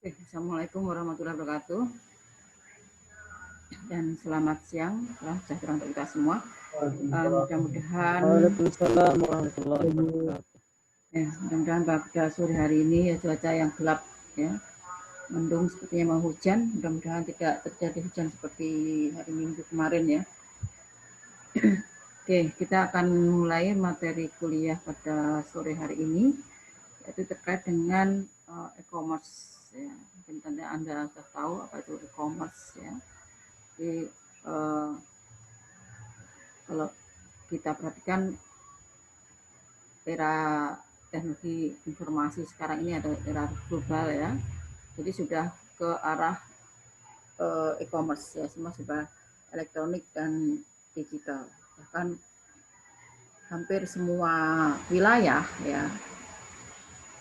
Assalamualaikum warahmatullahi wabarakatuh dan selamat siang, salam sejahtera untuk kita semua. Mudah-mudahan Waalaikumsalam warahmatullahi wabarakatuh. mudah-mudahan pada sore hari ini ya cuaca yang gelap ya, mendung sepertinya mau hujan. Mudah-mudahan tidak terjadi hujan seperti hari Minggu kemarin ya. Oke, kita akan mulai materi kuliah pada sore hari ini, yaitu terkait dengan e-commerce ya. Mungkin Anda sudah tahu apa itu e-commerce ya. Jadi kalau kita perhatikan era teknologi informasi sekarang ini ada era global ya, jadi sudah ke arah e-commerce ya, semua sudah elektronik dan digital. Bahkan hampir semua wilayah ya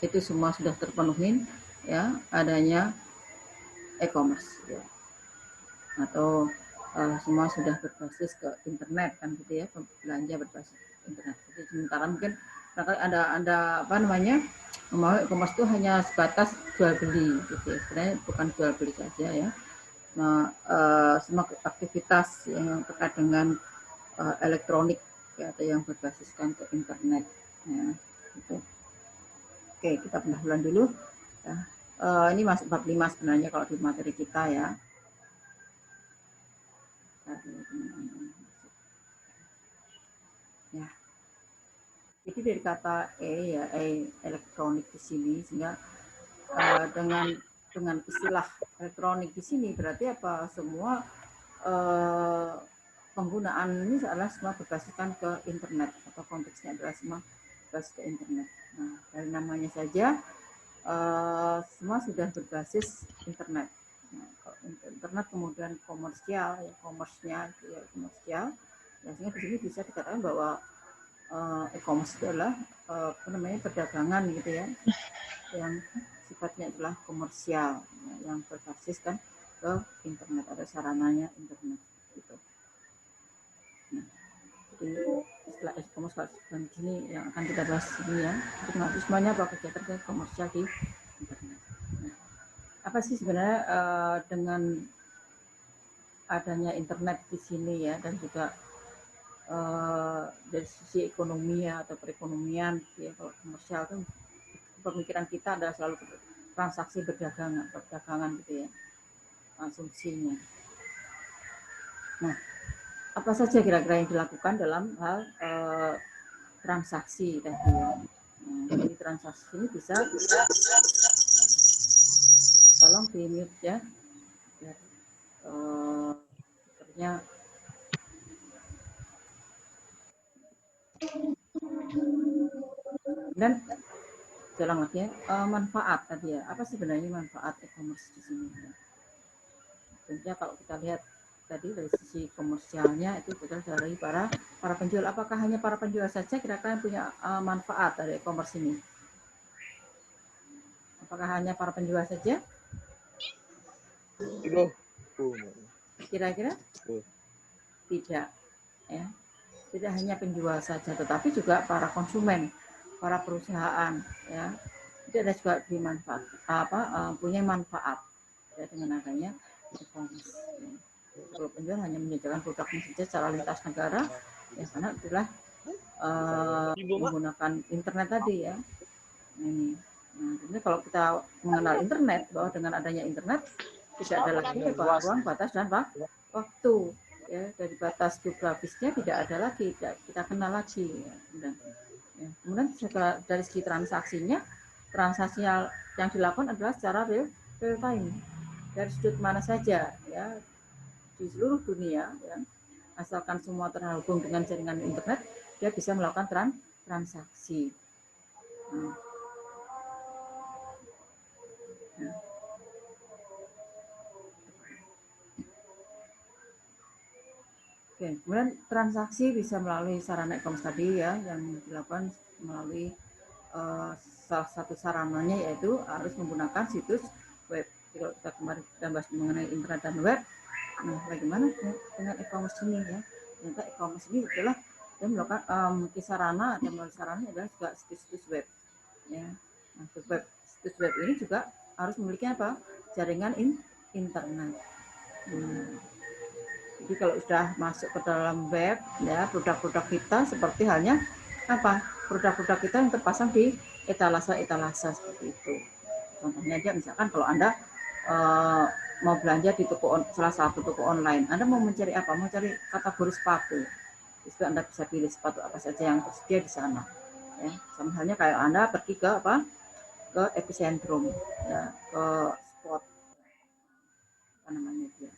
itu semua sudah terpenuhi ya adanya e-commerce ya. Atau semua sudah berbasis ke internet kan gitu ya, belanja berbasis internet. Jadi sementara mungkin ada apa namanya, mau e-commerce itu hanya sebatas jual beli gitu ya. Sebenarnya bukan jual beli saja ya. Nah, semua aktivitas yang terkait dengan elektronik ya, atau yang berbasiskan ke internet ya, gitu. Oke, kita pendahuluan dulu ya. Ini masuk bab 5 sebenarnya kalau di materi kita ya. Ya. Jadi dari kata ya, elektronik di sini, sehingga dengan istilah elektronik di sini berarti apa, semua penggunaan ini adalah semua berbasiskan ke internet, atau konteksnya adalah semua berbasis ke internet. Nah, dari namanya saja semua sudah berbasis internet. Nah, internet kemudian komersial, ya komersnya itu ya komersial. Ya, sehingga di sini bisa dikatakan bahwa e-commerce itu adalah apa namanya, perdagangan gitu ya, yang sifatnya adalah komersial ya, yang berbasis kan ke internet, ada sarananya internet gitu. Nah, jadi istilah e-commerce dan sini yang akan kita bahas ini ya, itu semuanya apa kegiatan komersial di internet. Nah, apa sih sebenarnya dengan adanya internet di sini ya, dan juga dari sisi ekonomi ya, atau perekonomian ya, kalau komersial kan pemikiran kita adalah selalu transaksi perdagangan gitu ya, asumsinya. Nah, apa saja kira-kira yang dilakukan dalam hal transaksi tadi ya. Nah, jadi transaksi ini bisa tolong di mute ya, biar sebenarnya dan jalan lagi ya, manfaat tadi ya. Apa sebenarnya manfaat e-commerce di sini? Tentunya kalau kita lihat tadi dari sisi komersialnya itu betul dari para penjual. Apakah hanya para penjual saja kira-kira yang punya manfaat dari e-commerce ini? Apakah hanya para penjual saja? Kira-kira tidak ya. Tidak hanya penjual saja, tetapi juga para konsumen, para perusahaan ya. Itu ada juga punya manfaat ya, dengan adanya e-commerce. Ya. Kalau penjual hanya menyediakan produknya saja secara lintas negara, ya karena itulah menggunakan internet tadi ya. Ini. Nah, kalau kita mengenal internet, bahwa dengan adanya internet tidak ada lagi ruang, batas, dan waktu. Ya, dari batas geografisnya tidak ada lagi, tidak kita kenal lagi. Ya. Kemudian dari segi transaksinya, transaksi yang dilakukan adalah secara real time, dari sudut mana saja ya, di seluruh dunia ya, asalkan semua terhubung dengan jaringan internet, dia bisa melakukan transaksi. Nah. Oke, kemudian transaksi bisa melalui sarana e-commerce tadi ya, yang dilakukan melalui salah satu sarananya yaitu harus menggunakan situs web. Jadi kalau kita kemarin kita bahas mengenai internet dan web, nah bagaimana dengan e-commerce ini ya? Ternyata e-commerce ini adalah dia melakukan sarana, dan melalui sarana adalah juga situs-situs web. Ya, nah, situs web ini juga harus memiliki apa? jaringan internet. Jadi kalau sudah masuk ke dalam web, ya produk-produk kita seperti halnya apa? Produk-produk kita yang terpasang di etalase-etalase seperti itu. Contohnya aja misalkan kalau Anda mau belanja di salah satu toko online, Anda mau mencari apa? Mau cari kategori sepatu. Itu Anda bisa pilih sepatu apa saja yang tersedia di sana. Ya, sama halnya kayak Anda pergi ke apa? Ke epicentrum, ya, ke spot apa namanya dia.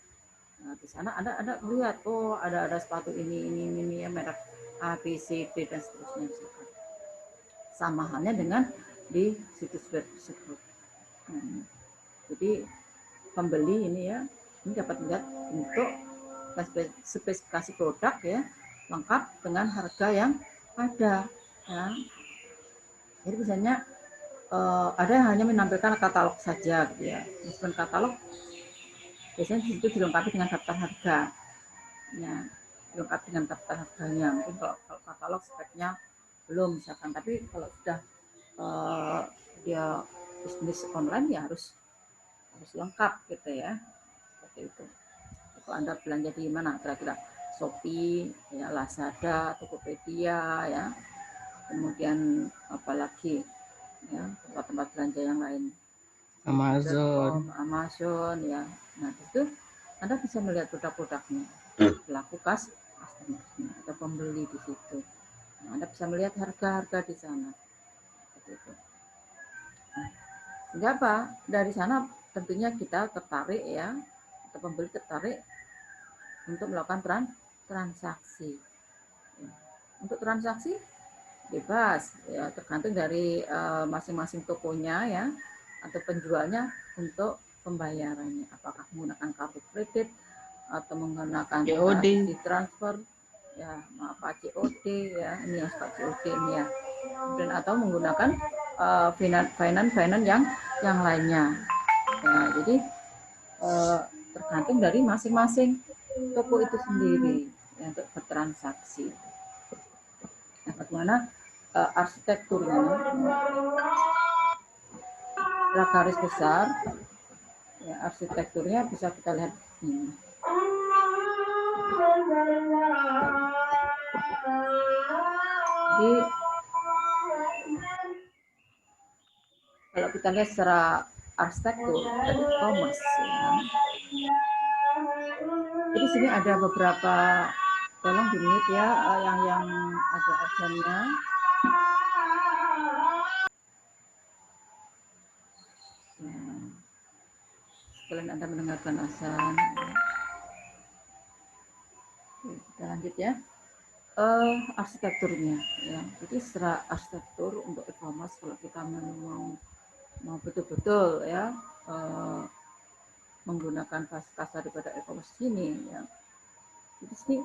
Nah, di sana Anda lihat, oh ada sepatu ini ya merek A, B, C, D dan seterusnya. Sama halnya dengan di situs web tersebut. Jadi pembeli ini ya, ini dapat melihat untuk spesifikasi produk ya, lengkap dengan harga yang ada. Ya. Jadi misalnya ada yang hanya menampilkan katalog saja, gitu ya. Meskipun katalog biasanya di situ dilengkapi dengan daftar harga, ya, dilengkapi dengan daftar harganya. Mungkin kalau katalog speknya belum misalkan, tapi kalau sudah dia bisnis online ya harus lengkap gitu ya, seperti itu. Kalau Anda belanja di mana kira-kira? Shopee, ya, Lazada, Tokopedia, ya, kemudian apalagi ya tempat-tempat belanja yang lain, Amazon. Amazon, ya. Nah itu Anda bisa melihat produk-produknya, pelaku customer atau pembeli di situ. Nah, Anda bisa melihat harga-harga di sana. Seperti itu. Nah, sehingga apa? Dari sana tentunya kita tertarik ya, atau pembeli tertarik untuk melakukan transaksi. Untuk transaksi bebas ya, tergantung dari masing-masing tokonya ya atau penjualnya untuk pembayarannya, apakah menggunakan kartu kredit atau menggunakan COD. transfer ya, maaf COD ya, ini yang suka COD ini ya, dan atau menggunakan finance yang lainnya. Nah, jadi tergantung dari masing-masing toko itu sendiri ya, untuk bertransaksi. Nah, bagaimana arsitekturnya? Setelah garis besar, ya, arsitekturnya bisa kita lihat ini. Jadi kalau kita lihat secara arsitektur e-commerce ya. Jadi sini ada beberapa, tolong di mute ya, yang ada azannya. Ya. Sekalian Anda mendengarkan azan. Oke, kita lanjut ya. Arsitekturnya ya. Jadi secara arsitektur untuk e-commerce kalau kita mau betul-betul ya menggunakan fasilitas daripada e-commerce ini ya. Di sini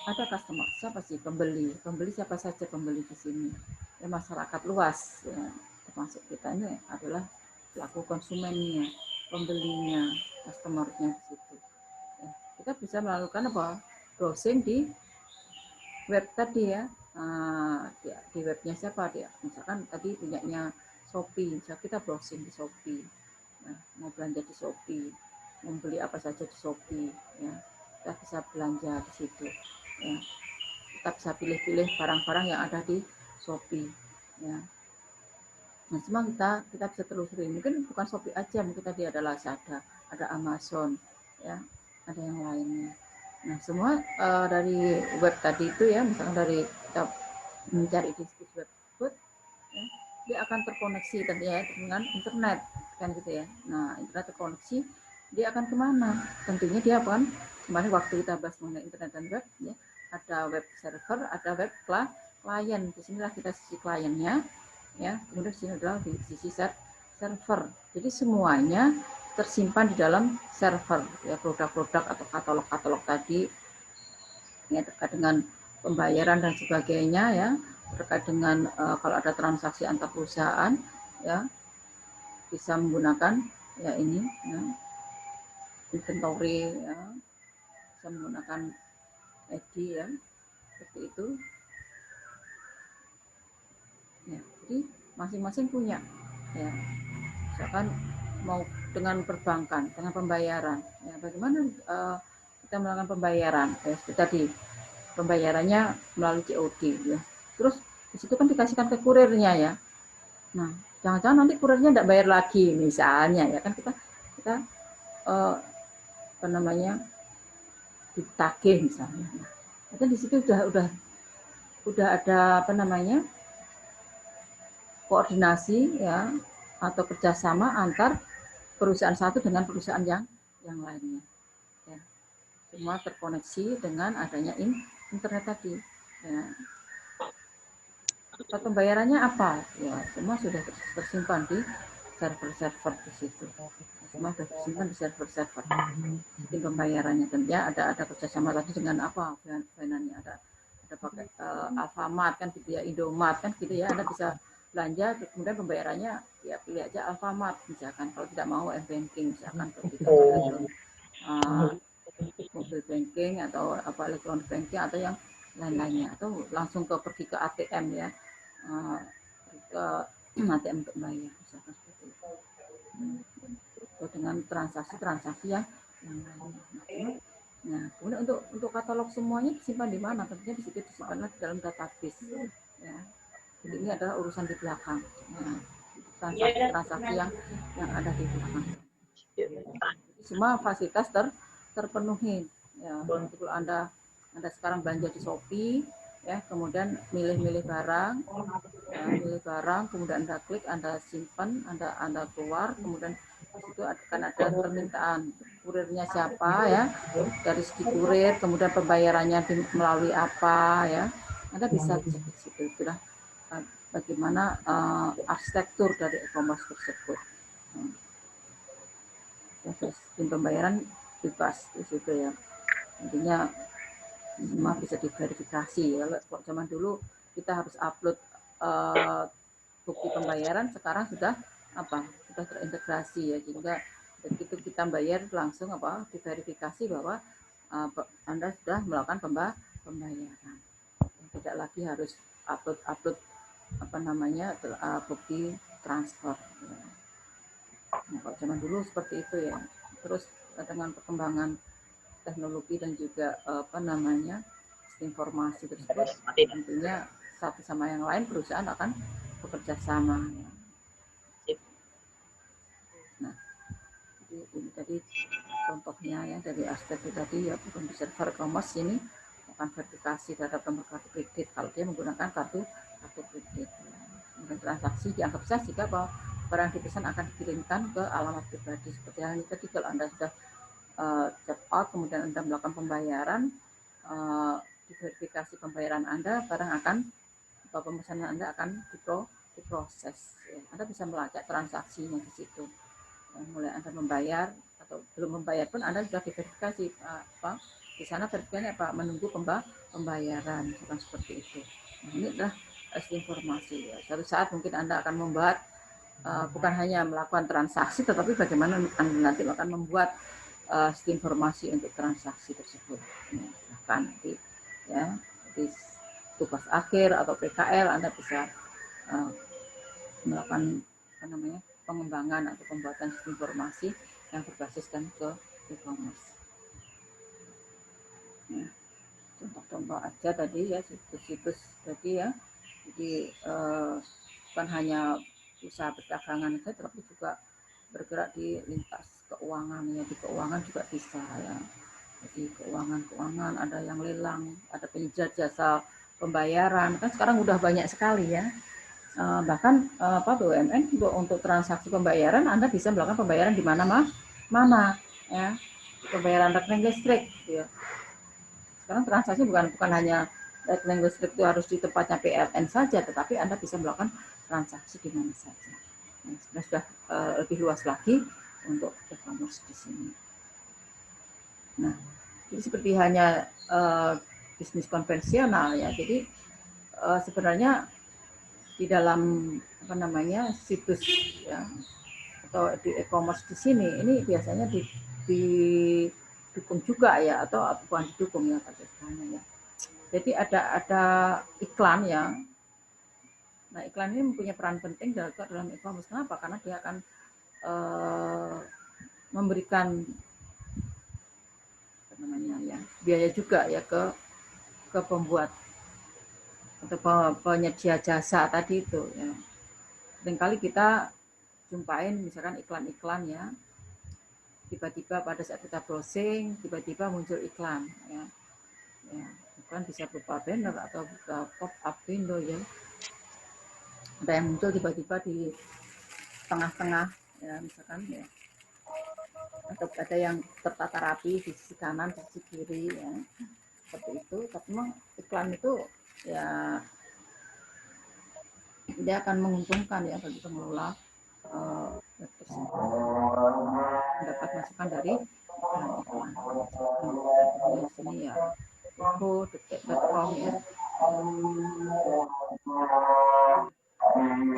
ada customer, siapa sih pembeli siapa saja pembeli di sini ya, masyarakat luas ya, termasuk kita ini adalah pelaku konsumennya, pembelinya, customernya di situ ya. Kita bisa melakukan apa, browsing di web tadi ya. Nah, di webnya siapa dia, misalkan tadi punyanya Shopee, misalkan kita browsing di Shopee. Nah, mau belanja di Shopee, membeli apa saja di Shopee ya, kita bisa belanja di situ ya. Kita bisa pilih-pilih barang-barang yang ada di Shopee ya. Nah, semua kita bisa telusuri, mungkin bukan Shopee aja, mungkin tadi ada Lazada, ada Amazon ya, ada yang lainnya. Nah, semua dari web tadi itu ya, misalnya dari kita mencari di situs web tersebut ya, dia akan terkoneksi tentunya dengan internet kan gitu ya. Nah, internet terkoneksi, dia akan kemana? Tentunya dia akan kemarin waktu kita bahas mengenai internet dan web ya, ada web server, ada web klien. Disinilah kita sisi kliennya ya, kemudian sini adalah di sisi server. Jadi semuanya tersimpan di dalam server ya, produk-produk atau katalog-katalog tadi ya, terkait dengan pembayaran dan sebagainya ya, terkait dengan kalau ada transaksi antar perusahaan ya, bisa menggunakan ya ini ya, inventory ya, bisa menggunakan ID ya, seperti itu ya. Jadi masing-masing punya ya, misalkan mau dengan perbankan, dengan pembayaran. Ya, bagaimana kita melakukan pembayaran? Ya, tadi pembayarannya melalui COD. Ya. Terus di situ kan dikasihkan ke kurirnya ya. Nah, jangan-jangan nanti kurirnya tidak bayar lagi, misalnya ya kan kita apa namanya ditagih misalnya. Nah, itu di situ udah ada apa namanya koordinasi ya atau kerjasama antar perusahaan satu dengan perusahaan yang lainnya. Ya. Semua terkoneksi dengan adanya internet tadi. Ya. Pembayarannya apa? Ya, semua sudah tersimpan di server-server di situ. Semua sudah tersimpan di server-server. Sistem pembayarannya tentunya ada kerjasama tadi dengan apa? Finansinya ada pakai Alfamart kan gitu ya, Indomart kan gitu ya. Anda bisa belanja, kemudian pembayarannya ya pilih aja Alfamart misalkan. Kalau tidak mau banking misalkan begitu. Mobile banking atau apa elektronik banking atau yang lain-lainnya atau langsung pergi ke ATM ya, ke ATM untuk bayar misalkan seperti itu. Atau dengan transaksi-transaksi yang lainnya. Nah, kemudian untuk katalog semuanya disimpan di mana? Tentunya di situ disimpan di dalam database. Ya. Jadi ini adalah urusan di belakang. Nah, transaksi-transaksi yang ada di belakang. Semua fasilitas terpenuhi. Ya, kalau Anda sekarang belanja di Shopee, ya, kemudian milih barang, ya, kemudian Anda klik, Anda simpan, Anda keluar, kemudian itu akan ada permintaan kurirnya siapa ya, dari segi kurir, kemudian pembayarannya melalui apa ya, Anda bisa cek di situ. Itulah bagaimana arsitektur dari e-commerce tersebut. Sistem pembayaran bebas di situ ya. Intinya semua bisa diverifikasi ya. Kalau zaman dulu kita harus upload bukti pembayaran, sekarang sudah terintegrasi ya, sehingga begitu kita bayar langsung diverifikasi bahwa Anda sudah melakukan pembayaran. Tidak lagi harus upload bukti transfer. Nah, kalau zaman dulu seperti itu ya. Terus dengan perkembangan teknologi dan juga informasi tersebut, tentunya satu sama yang lain perusahaan akan bekerja sama. Nah, ini tadi contohnya ya dari aspek tadi ya, bukan di server e-commerce ini akan verifikasi terhadap nomor kartu kredit kalau dia menggunakan kartu kredit. Dan transaksi dianggap sah jika barang dipesan akan dikirimkan ke alamat pribadi. Seperti halnya tadi kalau Anda sudah check out, kemudian Anda melakukan pembayaran, diverifikasi pembayaran Anda, pemesanan Anda akan diproses. Anda bisa melacak transaksinya di situ. Mulai Anda membayar atau belum membayar pun Anda sudah diverifikasi di sana verifikasinya menunggu pembayaran, bukan seperti itu. Nah, ini adalah informasi ya. Suatu saat mungkin Anda akan membuat bukan hanya melakukan transaksi, tetapi bagaimana Anda nanti akan membuat informasi untuk transaksi tersebut. Bahkan di tugas akhir atau PKL Anda bisa melakukan pengembangan atau pembuatan sistem informasi yang berbasiskan ke e-commerce. Ya, contoh-contoh aja tadi ya, situs-situs tadi ya. Jadi bukan hanya usaha perdagangan saja, tapi juga bergerak di lintas keuangan ya. Di keuangan juga bisa ya. Jadi keuangan ada yang lelang, ada penyedia jasa pembayaran, kan sekarang udah banyak sekali ya. Bahkan BUMN untuk transaksi pembayaran Anda bisa melakukan pembayaran di mana ya, pembayaran rekening listrik ya. Sekarang transaksi bukan hanya rekening listrik itu harus di tempatnya PLN saja, tetapi Anda bisa melakukan transaksi di mana saja. Nah, sudah lebih luas lagi untuk e-commerce di sini. Nah, jadi seperti hanya bisnis konvensional ya. Jadi sebenarnya di dalam situs ya atau di e-commerce di sini ini biasanya didukung juga ya, atau bukan didukung ya ya. Jadi ada iklan ya. Nah, iklan ini mempunyai peran penting dalam e-commerce. Kenapa? Karena dia akan memberikan apa namanya ya biaya juga ya ke pembuat atau penyedia jasa tadi itu ya. Seringkali kita jumpain misalkan iklan-iklan ya, tiba-tiba pada saat kita browsing tiba-tiba muncul iklan ya. Ya, iklan bisa berupa banner atau berupa pop-up window ya. Ada yang muncul tiba-tiba di tengah-tengah ya misalkan ya, atau ada yang tertata rapi di sisi kanan, di sisi kiri ya, seperti itu. Tapi memang iklan itu ya dia akan menguntungkan ya bagi pengelola web tersebut, mendapat masukan dari iklan-iklan. Contohnya di sini ya info detik.com ya,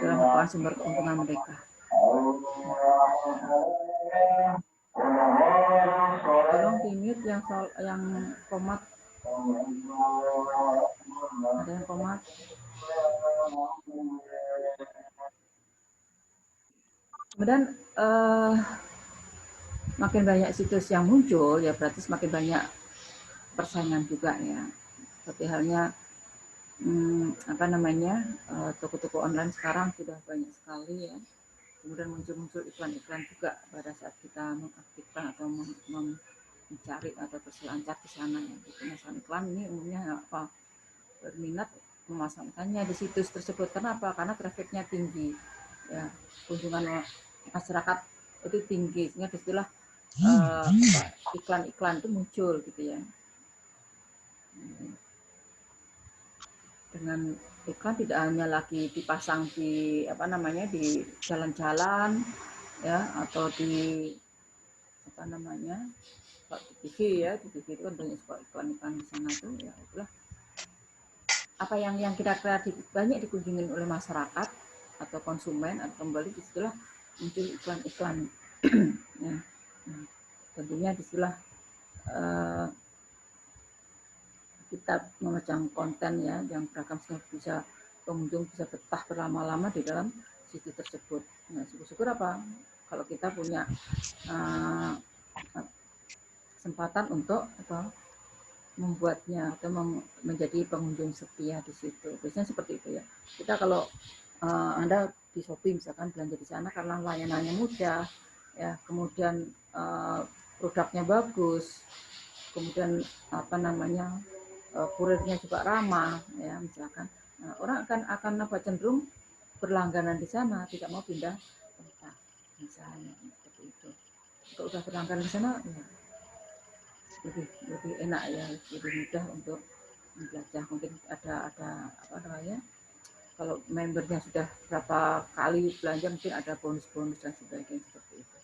dalam merupakan sumber keuntungan mereka. Tolong di mute yang komat, ada yang komat. Kemudian makin banyak situs yang muncul ya berarti semakin banyak persaingan juga ya. Seperti halnya apa namanya toko-toko online sekarang sudah banyak sekali ya. Kemudian muncul iklan-iklan juga pada saat kita mengaktifkan atau mencari atau berselancar di sana ya. Itu masalah iklan ini umumnya apa berminat memasangkannya di situs tersebut. Kenapa? Karena trafficnya tinggi ya, kunjungan masyarakat itu tinggi sehingga disitulah iklan-iklan itu muncul gitu ya. Dengan iklan tidak hanya lagi dipasang di apa namanya di jalan-jalan ya atau di apa namanya di TV ya, di TV itu kan banyak iklan-iklan di sana tuh ya itulah apa yang kira-kira banyak dikunjungi oleh masyarakat atau konsumen atau kembali disitulah muncul iklan-iklan ya. Nah, tentunya disitulah kita memajang konten ya yang beragam sehingga bisa pengunjung bisa betah berlama-lama di dalam situs tersebut. Nah, syukur-syukur apa kalau kita punya kesempatan untuk apa membuatnya atau menjadi pengunjung setia di situ. Biasanya seperti itu ya. Kita kalau Anda di Shopee misalkan belanja di sana karena layanannya mudah ya, kemudian produknya bagus, kemudian apa namanya kurirnya juga ramah ya misalkan, nah, orang akan apa cenderung berlangganan di sana, tidak mau pindah tempat misalnya seperti itu. Kalau udah berlangganan di sana ya lebih enak ya, lebih mudah untuk belajar. Mungkin ada apa namanya kalau membernya sudah berapa kali belanja mungkin ada bonus-bonus dan sebagainya seperti itu.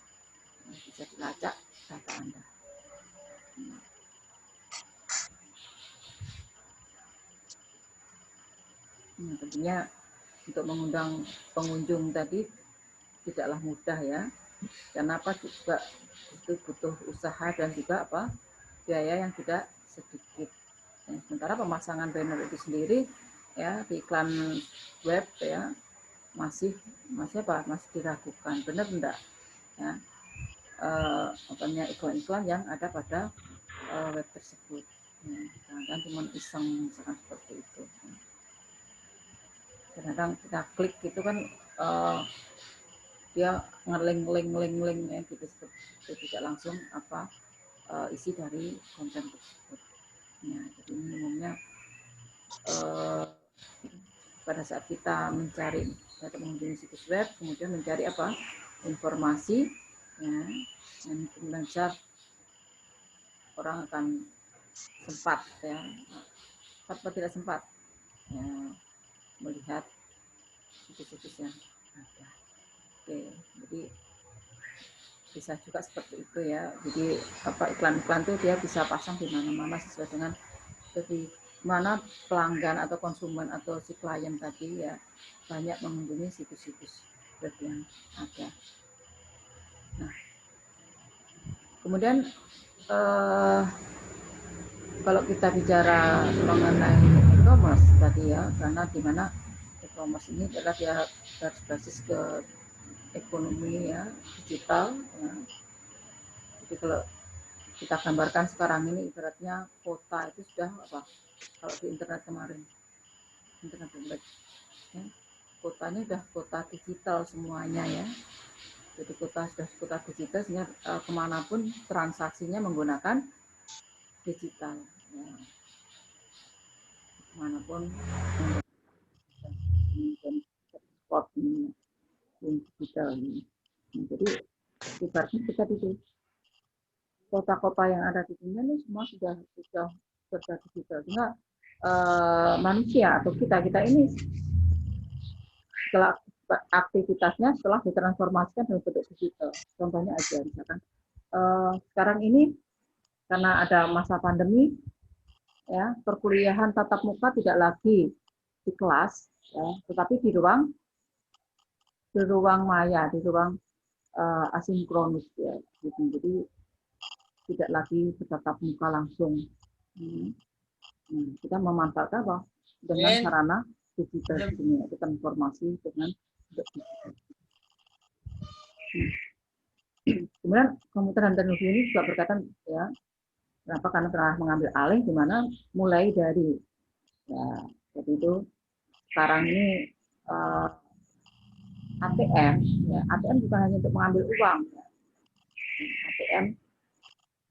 Nah, bisa dilacak data Anda. Nah, tentunya untuk mengundang pengunjung tadi tidaklah mudah ya. Karena apa juga itu butuh usaha dan juga apa biaya yang tidak sedikit. Ya, sementara pemasangan banner itu sendiri ya di iklan web ya masih diragukan benar enggak ya iklan-iklan yang ada pada web tersebut ya, dan cuma iseng misalkan seperti itu. Kadang kita klik itu kan dia ngeling ya gitu seperti tidak langsung apa isi dari konten tersebut. Ya, jadi ini umumnya pada saat kita mencari atau mengunjungi situs web, kemudian mencari apa informasi, ya, dan kemudian orang akan sempat ya, atau tidak sempat ya, melihat situs-situs yang ada. Oke, jadi bisa juga seperti itu ya. Jadi apa iklan-iklan itu dia bisa pasang di mana-mana sesuai dengan jadi mana pelanggan atau konsumen atau si klien tadi ya banyak mengunjungi situs-situs web yang ada. Nah, kemudian kalau kita bicara mengenai e-commerce tadi ya, karena di mana e-commerce ini adalah dia berbasis ke ekonomi ya digital ya. Jadi kalau kita gambarkan sekarang ini ibaratnya kota itu sudah apa? Kalau di internet kemarin, internet ya, kotanya sudah kota digital semuanya ya. Jadi kota sudah kota digital sehingga kemanapun transaksinya menggunakan digital. Ya, kemanapun spot ini digital ini. Nah, jadi ibaratnya kita di kota-kota yang ada di dunia ini semua sudah serba digital. Sehingga manusia atau kita ini setelah aktivitasnya setelah ditransformasikan dalam bentuk digital. Contohnya aja misalkan sekarang ini karena ada masa pandemi ya, perkuliahan tatap muka tidak lagi di kelas ya, tetapi di ruang maya, di ruang asinkronus ya gitu. Jadi tidak lagi bertatap muka langsung. Kita memanfaatkan apa? Dengan sarana digital ini, itu informasi dengan digital. Kemudian komputer dan teknologi ini juga berkaitan ya, kenapa? Karena telah mengambil alih di mana mulai dari ya, jadi itu sekarang ini ATM, ya, ATM bukan hanya untuk mengambil uang, ya.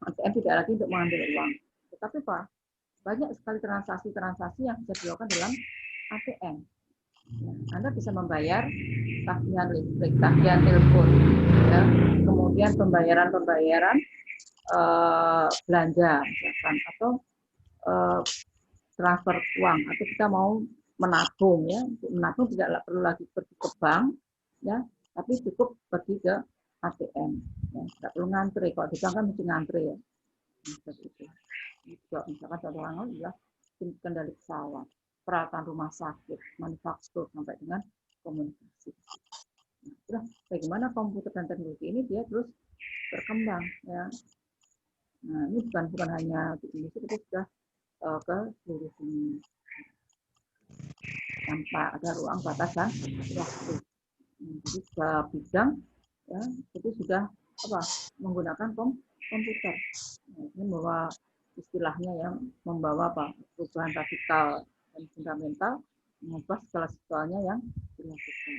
ATM tidak lagi untuk mengambil uang, tetapi apa? Banyak sekali transaksi-transaksi yang bisa dilakukan dalam ATM. Ya, Anda bisa membayar tagihan listrik, tagihan telepon, ya, kemudian pembayaran belanja misalkan, atau transfer uang, atau kita mau menabung ya, untuk menabung tidak perlu lagi pergi ke bank ya, tapi cukup pergi ke ATM ya, tidak perlu ngantri. Kalau di bank kan mesti ngantri ya. Seperti itu. Misalkan contoh lain adalah kendali pesawat, peralatan rumah sakit, manufaktur sampai dengan komunikasi. Nah, bagaimana komputer dan teknologi ini dia terus berkembang ya. Nah, ini bukan hanya di Indonesia, tapi sudah ke seluruh dunia tanpa ada ruang batasan waktu. Jadi setiap bidang ya itu sudah apa menggunakan komputer. Nah, ini membawa istilahnya yang membawa apa perubahan radikal dan fundamental, mengubah segala sesuatunya yang dilakukan.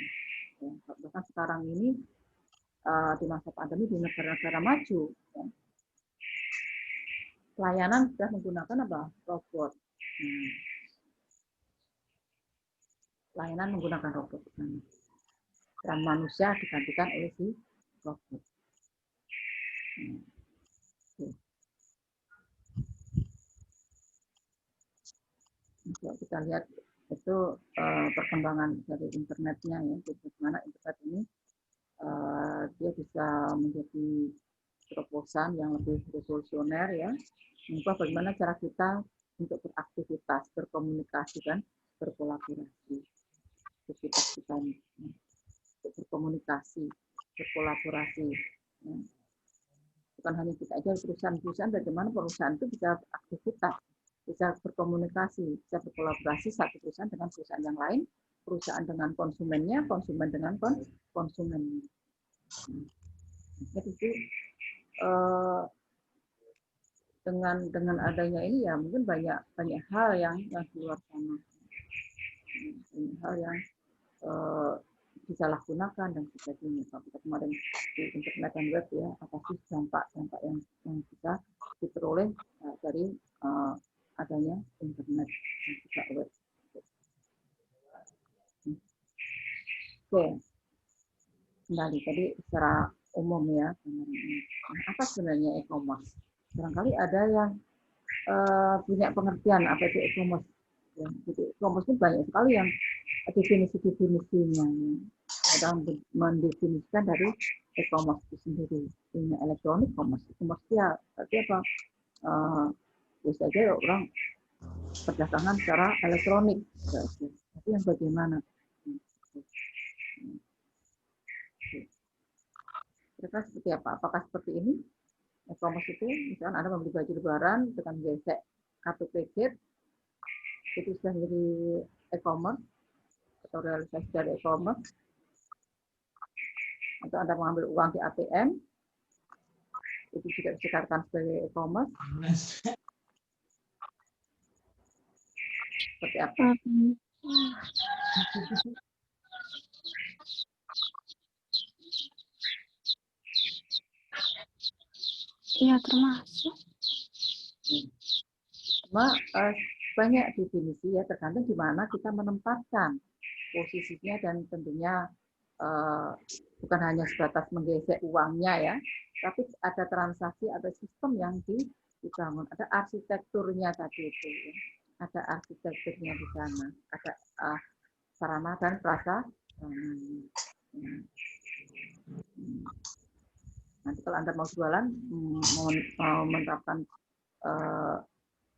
Ya, bahkan sekarang ini di masa pandemi di negara-negara maju, ya, pelayanan sudah menggunakan apa robot. Pelayanan menggunakan robot dan manusia digantikan oleh si robot. Kalau kita lihat itu perkembangan dari internetnya ya, bagaimana internet ini dia bisa menjadi terobosan yang lebih revolusioner ya, mengubah bagaimana cara kita untuk beraktivitas, berkomunikasi dan berkolaborasi. Aktivitas kita untuk berkomunikasi, berkolaborasi. Ya. Bukan hanya kita aja, perusahaan-perusahaan, bagaimana perusahaan itu bisa beraktivitas, bisa berkomunikasi, bisa berkolaborasi satu perusahaan dengan perusahaan yang lain, perusahaan dengan konsumennya, konsumen dengan konsumennya. Jadi dengan adanya ini ya mungkin banyak hal yang di luar sana, banyak hal yang disalahgunakan dan sebagainya. Kalau kita kemarin di internet dan web ya, apa sih dampak-dampak yang bisa diperoleh dari adanya internet dan juga web. Oke, kembali tadi secara umum ya. Apa sebenarnya e-commerce? Barangkali ada yang punya pengertian apa itu e-commerce. Ya, jadi e-commerce itu banyak sekali yang definisi-definisinya. Kadang mendefinisikan dari e-commerce itu sendiri. Punya elektronik, komersial. Berarti apa? Biasa aja orang perdagangan secara elektronik. Tapi yang bagaimana? Kira-kira seperti apa? Apakah seperti ini? E-commerce itu, misalkan Anda membeli baju lebaran dengan gesek kartu kredit, itu sudah menjadi e-commerce atau realisasi dari e-commerce. Atau Anda mengambil uang di ATM, itu juga dikatakan sebagai e-commerce. Seperti apa? Iya, termasuk. Cuma banyak definisi ya, tergantung di mana kita menempatkan posisinya, dan tentunya bukan hanya sebatas menggesek uangnya ya, tapi ada transaksi, ada sistem yang dibangun, ada arsitekturnya tadi itu, ya. Ada arsitekturnya di sana, ada sarana dan prasarana. Nanti kalau Anda mau jualan, mau menerapkan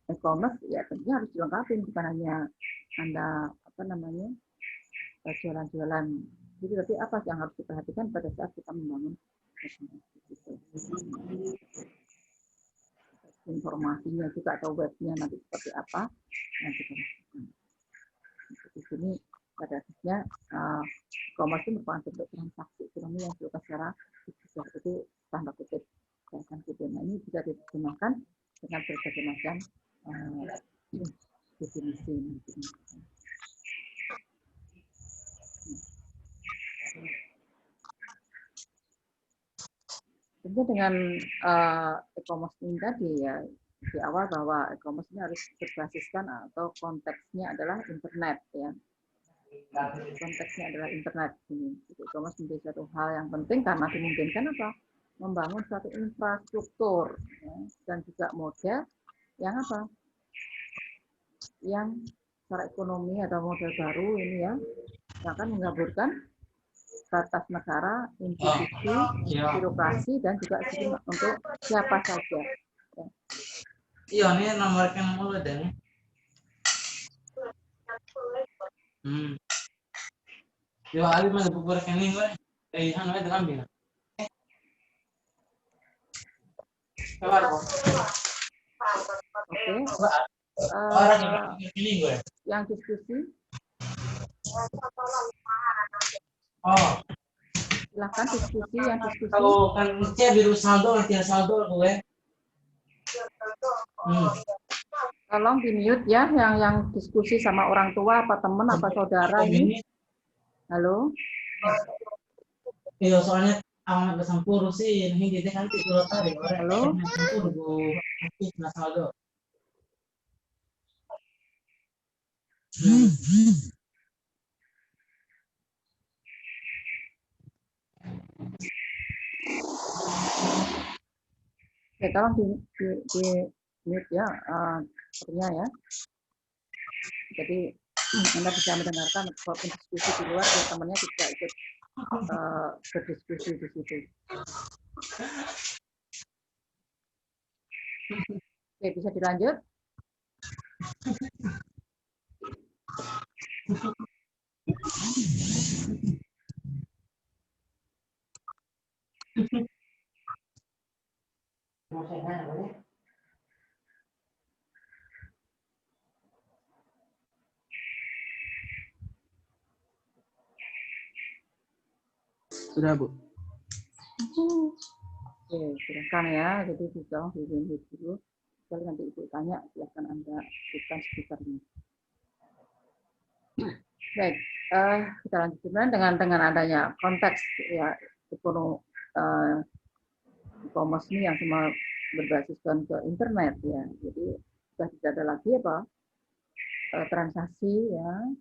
e-commerce, ya tentunya harus dilengkapi, bukan hanya Anda jualan-jualan. Jadi tapi apa yang harus diperhatikan pada saat kita membangun informasinya juga, atau webnya nanti seperti apa yang kita lakukan. Di sini pada akhirnya e-commerce itu merupakan bentuk transaksi ekonomi yang dilakukan secara digital, itu tanda kutip. Nah, ini juga digunakan dengan berbagai macam definisi. Tentu dengan e-commerce ini tadi ya, di awal bahwa e-commerce ini harus berbasiskan atau konteksnya adalah internet ya. Konteksnya adalah internet ini. E-commerce menjadi satu hal yang penting karena dimungkinkan apa? Membangun suatu infrastruktur ya, dan juga model yang apa? Yang secara ekonomi atau model baru ini ya, yang akan menggabungkan batas negara, institusi, birokrasi, dan juga sistem untuk siapa saja. Ya. Iya, ini nomornya nomor ada nih. Yo, ali mah buku rekening gue. Hanu itu ambil. Oke. Yang diskusi. Silahkan diskusi, yang diskusi. Kalau kan dia biru saldo, dia saldo gue. Tolong di mute ya, yang diskusi sama orang tua, apa teman, apa saudara ini. Halo. Iya, soalnya amat bersampur sih, ini jadi kan tidur tadi. Halo. Bersampur gue, nanti nggak saldo. Oke, tolong di mute ya, sepertinya ya. Jadi Anda bisa mendengarkan walaupun diskusi di luar, ya temannya tidak ikut berdiskusi di situ. Oke, bisa dilanjut. Sudah, Bu. Oke, silakan ya. Jadi tolong di dulu. Kalau nanti Ibu tanya, silakan Anda bukan speakernya. Baik, kita lanjutkan dengan adanya konteks ya e-commerce ini yang semua berbasiskan ke internet ya. Jadi sudah tidak ada lagi apa transaksi ya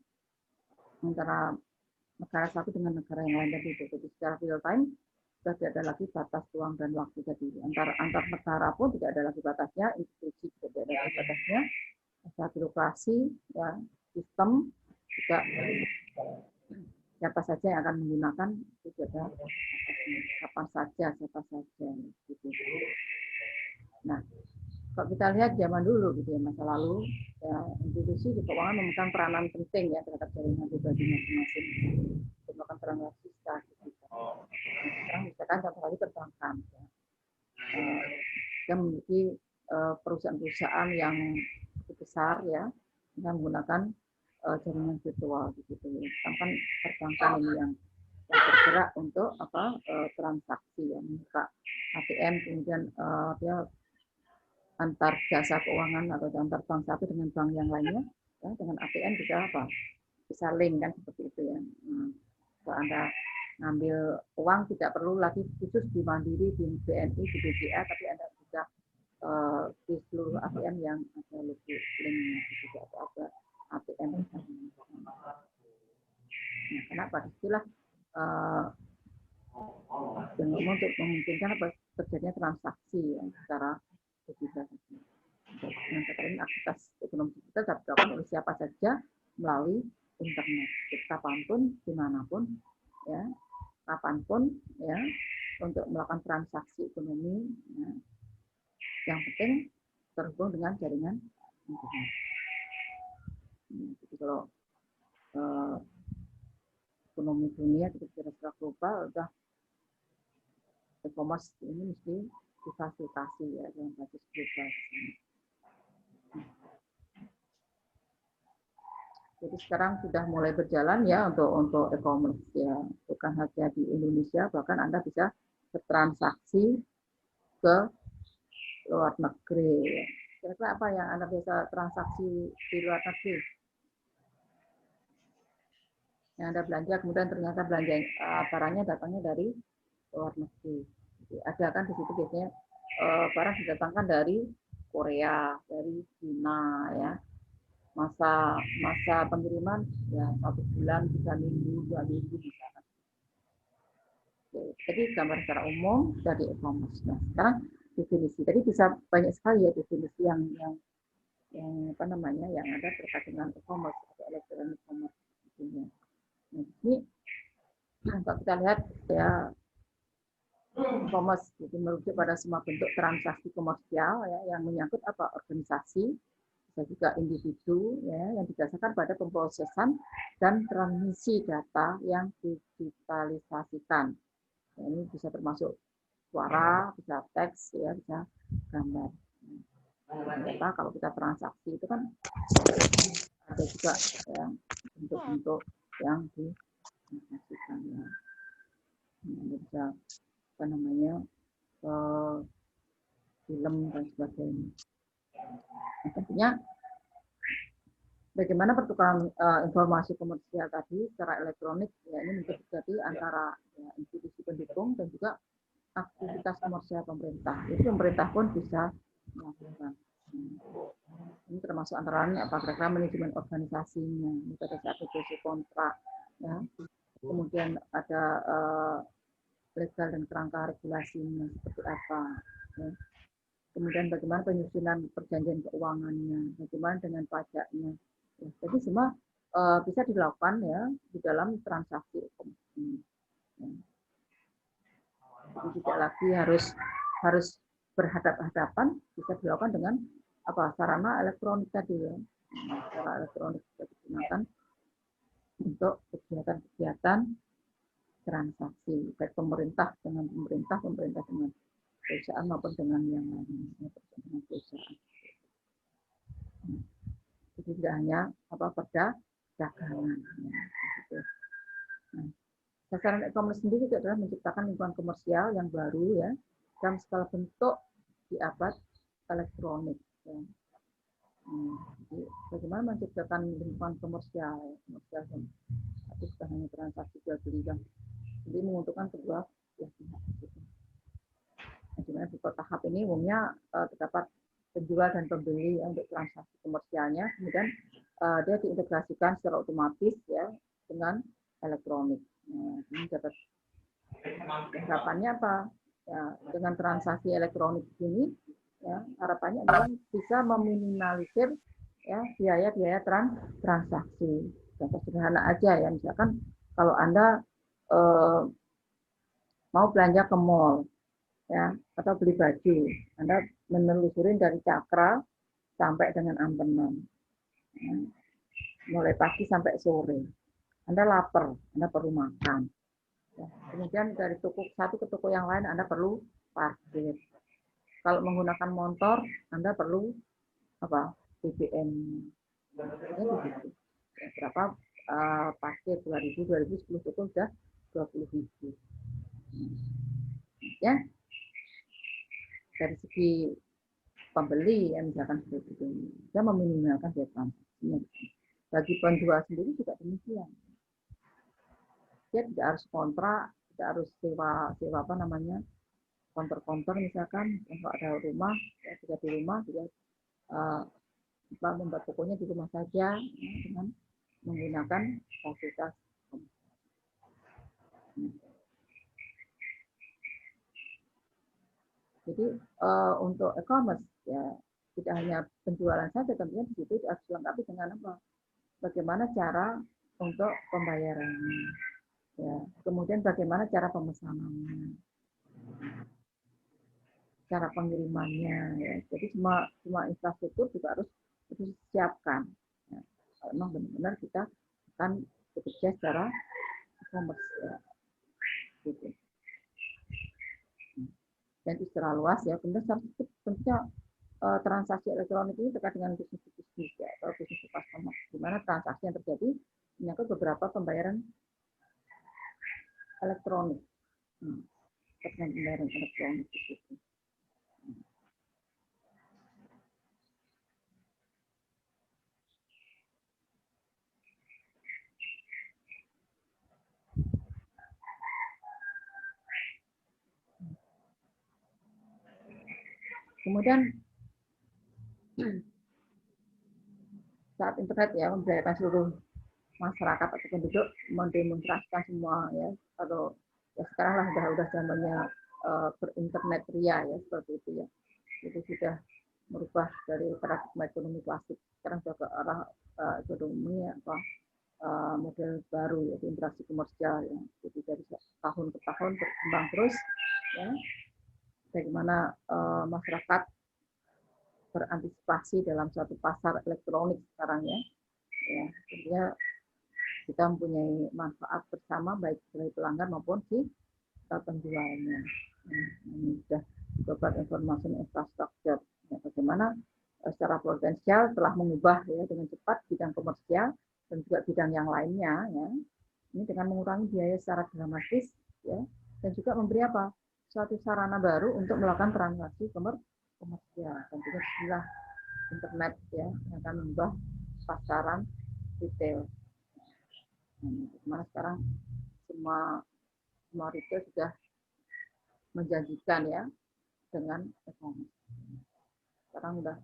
antara negara satu dengan negara yang lain tadi. Jadi secara real time sudah tidak ada lagi batas ruang dan waktu tadi. Antar negara pun tidak ada lagi batasnya, institusi tidak ada lagi batasnya, ada birokrasi ya, sistem juga siapa saja yang akan menggunakan itu ada kapan saja, siapa saja gitu. Nah, kalau kita lihat zaman dulu gitu ya, masa lalu ya, institusi di keuangan memegang peranan penting ya terhadap jaringan pribadi masing-masing untuk melakukan transaksi secara digital. Sekarang misalkan contoh lagi perbankan ya. Dia memiliki perusahaan-perusahaan yang cukup besar ya yang menggunakan jaringan virtual gitu. Kan perbankan ini yang bergerak untuk transaksi, ya, membuka ATM, kemudian dia antar jasa keuangan atau antar bank satu dengan bank yang lainnya, ya, dengan ATM bisa link kan seperti itu ya. Kalau Anda ngambil uang tidak perlu lagi khusus di Mandiri, di BNI, di BCA, tapi Anda bisa di seluruh ATM yang ada logo linknya juga ada ATM. Nah, kenapa? Disitulah untuk memungkinkan terjadinya transaksi ya, secara digital. Dengan kata lain, aktivitas ekonomi digital dapat dilakukan oleh siapa saja melalui internet, kapanpun, dimanapun, ya, kapanpun, ya, untuk melakukan transaksi ekonomi. Ya. Yang penting terhubung dengan jaringan internet. Jadi kalau ekonomi dunia kita secara global udah e-commerce ini mesti difasilitasi ya dengan basis global. Jadi sekarang sudah mulai berjalan ya untuk e-commerce ya, bukan hanya di Indonesia, bahkan Anda bisa bertransaksi ke luar negeri. Kira-kira apa yang Anda bisa transaksi di luar negeri? Yang Anda belanja, kemudian ternyata belanja barangnya datangnya dari luar negeri. Jadi ada kan di situ biasanya barang didatangkan dari Korea, dari Cina, ya. Masa pengiriman ya 1 bulan, 3 minggu, 2 minggu misalkan. Jadi gambar secara umum dari e-commerce. Nah, sekarang definisi. Tadi bisa banyak sekali ya definisi yang apa namanya yang ada terkait dengan e-commerce atau electronic commerce. Nah, ini kalau kita lihat ya e-commerce itu merujuk pada semua bentuk transaksi komersial ya, yang menyangkut organisasi, bisa juga individu ya, yang didasarkan pada pemrosesan dan transmisi data yang digitalisasikan. Ya, ini bisa termasuk suara, bisa teks, ya, bisa gambar. Ternyata kalau kita transaksi itu kan ada juga ya bentuk-bentuk yang ditransaksikan. Ya. Bisa apa namanya film dan sebagainya. Nah, tentunya bagaimana pertukaran informasi komersial tadi secara elektronik ya ini terjadi antara ya, institusi pendukung dan juga aktivitas komersial pemerintah. Jadi pemerintah pun bisa melakukan. Ini termasuk antara lain kira-kira manajemen organisasinya, pada saat negosiasi kontrak, ya. Kemudian ada legal dan kerangka regulasinya seperti apa. Ya. Kemudian bagaimana penyusunan perjanjian keuangannya, bagaimana dengan pajaknya. Ya, jadi semua bisa dilakukan ya di dalam transaksi ekonomi. Ya. Jadi tidak lagi harus berhadapan-hadapan, bisa dilakukan dengan sarana elektronik tadi ya. Cara elektronik bisa digunakan untuk kegiatan-kegiatan transaksi baik pemerintah dengan pemerintah dengan perusahaan maupun dengan yang lainnya dengan perusahaan. Jadi tidak hanya perdagangan. Ya, nah, sasaran e-commerce sendiri itu adalah menciptakan lingkungan komersial yang baru ya dalam segala bentuk di abad elektronik. Ya. Jadi bagaimana menciptakan lingkungan komersial yang itu bukan hanya transaksi jual beli yang jadi menguntungkan kedua pihak. Nah, dimana di tahap ini umumnya terdapat penjual dan pembeli untuk transaksi komersialnya, kemudian dia diintegrasikan secara otomatis ya dengan elektronik. Nah, ini dapat harapannya apa? Ya, dengan transaksi elektronik ini, ya, harapannya adalah bisa meminimalisir ya biaya-biaya transaksi. Contoh sederhana aja ya, misalkan kalau Anda mau belanja ke mall, ya, atau beli baju, Anda menelusurin dari Cakra sampai dengan Ampenan, ya, mulai pagi sampai sore. Anda lapar, Anda perlu makan. Ya. Kemudian dari toko satu ke toko yang lain, Anda perlu parkir. Kalau menggunakan motor, Anda perlu BBM. Ya, berapa parkir 2000, 10 toko sudah 20.000. Ya, dari segi pembeli ya misalkan seperti itu, dia meminimalkan biaya transaksinya. Bagi penjual sendiri juga demikian. Dia tidak harus kontrak, tidak harus sewa apa namanya konter misalkan kalau ada rumah, ya, jika di rumah dia membuat tokonya di rumah saja ya, dengan menggunakan fasilitas. Jadi untuk e-commerce ya tidak hanya penjualan saja, tentunya di situ harus dilengkapi dengan apa? Bagaimana cara untuk pembayarannya, ya. Kemudian bagaimana cara pemesanannya, cara pengirimannya, ya. Jadi semua infrastruktur juga harus disiapkan. Ya. Memang benar-benar kita akan bekerja secara e-commerce, ya. Gitu. Dan itu secara luas ya, tentunya transaksi elektronik ini terkait dengan bisnis ya, atau bisnis customer, di mana transaksi yang terjadi menyangkut beberapa pembayaran elektronik, terkait pembayaran elektronik itu. Kemudian saat internet ya memberdayakan seluruh masyarakat atau penduduk mendemonstrasikan semua ya, atau ya sekarang lah udah zamannya berinternet ria ya seperti itu ya. Itu sudah merubah dari paradigma ekonomi klasik, sekarang sudah ke arah ekonomi apa model baru yaitu interaksi komersial ya. Jadi dari tahun ke tahun berkembang terus ya. Bagaimana masyarakat berantisipasi dalam suatu pasar elektronik sekarang ya. Ya, tentunya kita mempunyai manfaat bersama baik dari pelanggan maupun si penjualnya. Ini sudah beberapa informasi infrastruktur. Ya, bagaimana secara potensial telah mengubah ya dengan cepat bidang komersial dan juga bidang yang lainnya ya. Ini dengan mengurangi biaya secara dramatis ya, dan juga memberi apa? Suatu sarana baru untuk melakukan transaksi komersial. Tentunya inilah internet ya yang akan mengubah pasaran retail. Nah, sekarang semua retail sudah menjanjikan ya dengan e-commerce. Sekarang udah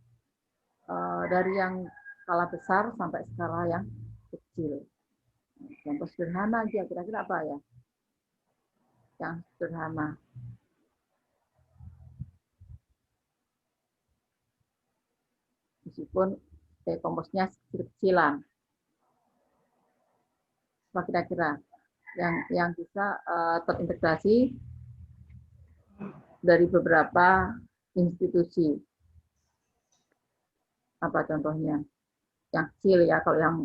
dari yang skala besar sampai skala yang kecil. Contoh sederhana aja, kira-kira apa ya? Yang sederhana. Meskipun e-commerce-nya kecil-kecilan. Apa kira-kira yang bisa terintegrasi dari beberapa institusi? Apa contohnya? Yang kecil ya, kalau yang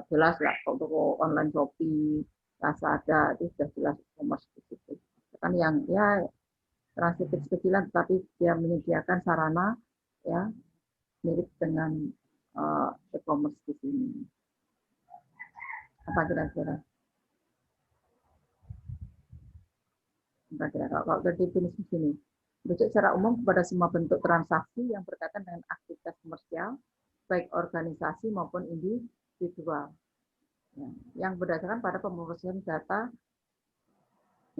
jelas lah, kalau toko online Shopee, Lazada itu sudah jelas e-commerce itu. Kan yang ya transaksi kecil-kecilan, tetapi dia menyediakan sarana ya mirip dengan e-commerce di sini. Apa kira-kira? Kalau dari definisi sini, merujuk secara umum kepada semua bentuk transaksi yang berkaitan dengan aktivitas komersial, baik organisasi maupun individual, ya, yang berdasarkan pada pemrosesan data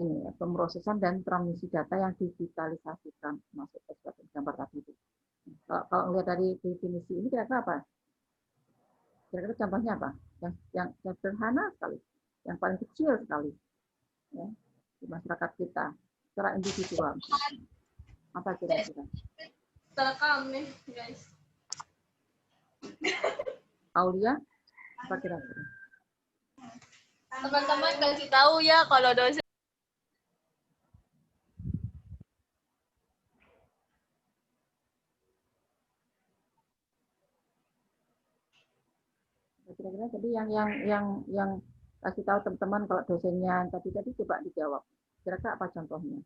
ini, ya, pemrosesan dan transmisi data yang digitalisasikan, masuk ke gambar tadi itu. Kalau melihat dari definisi ini kira-kira apa? Kira-kira contohnya apa? Yang sederhana sekali, yang paling kecil sekali, ya, di masyarakat kita secara individual. Apa kira-kira? Terekam nih, guys. Aulia, apa kira-kira? Teman-teman kasih tahu ya kalau dosen. Kira-kira tadi yang kasih tahu teman-teman kalau dosennya tadi coba dijawab. Kira-kira apa contohnya?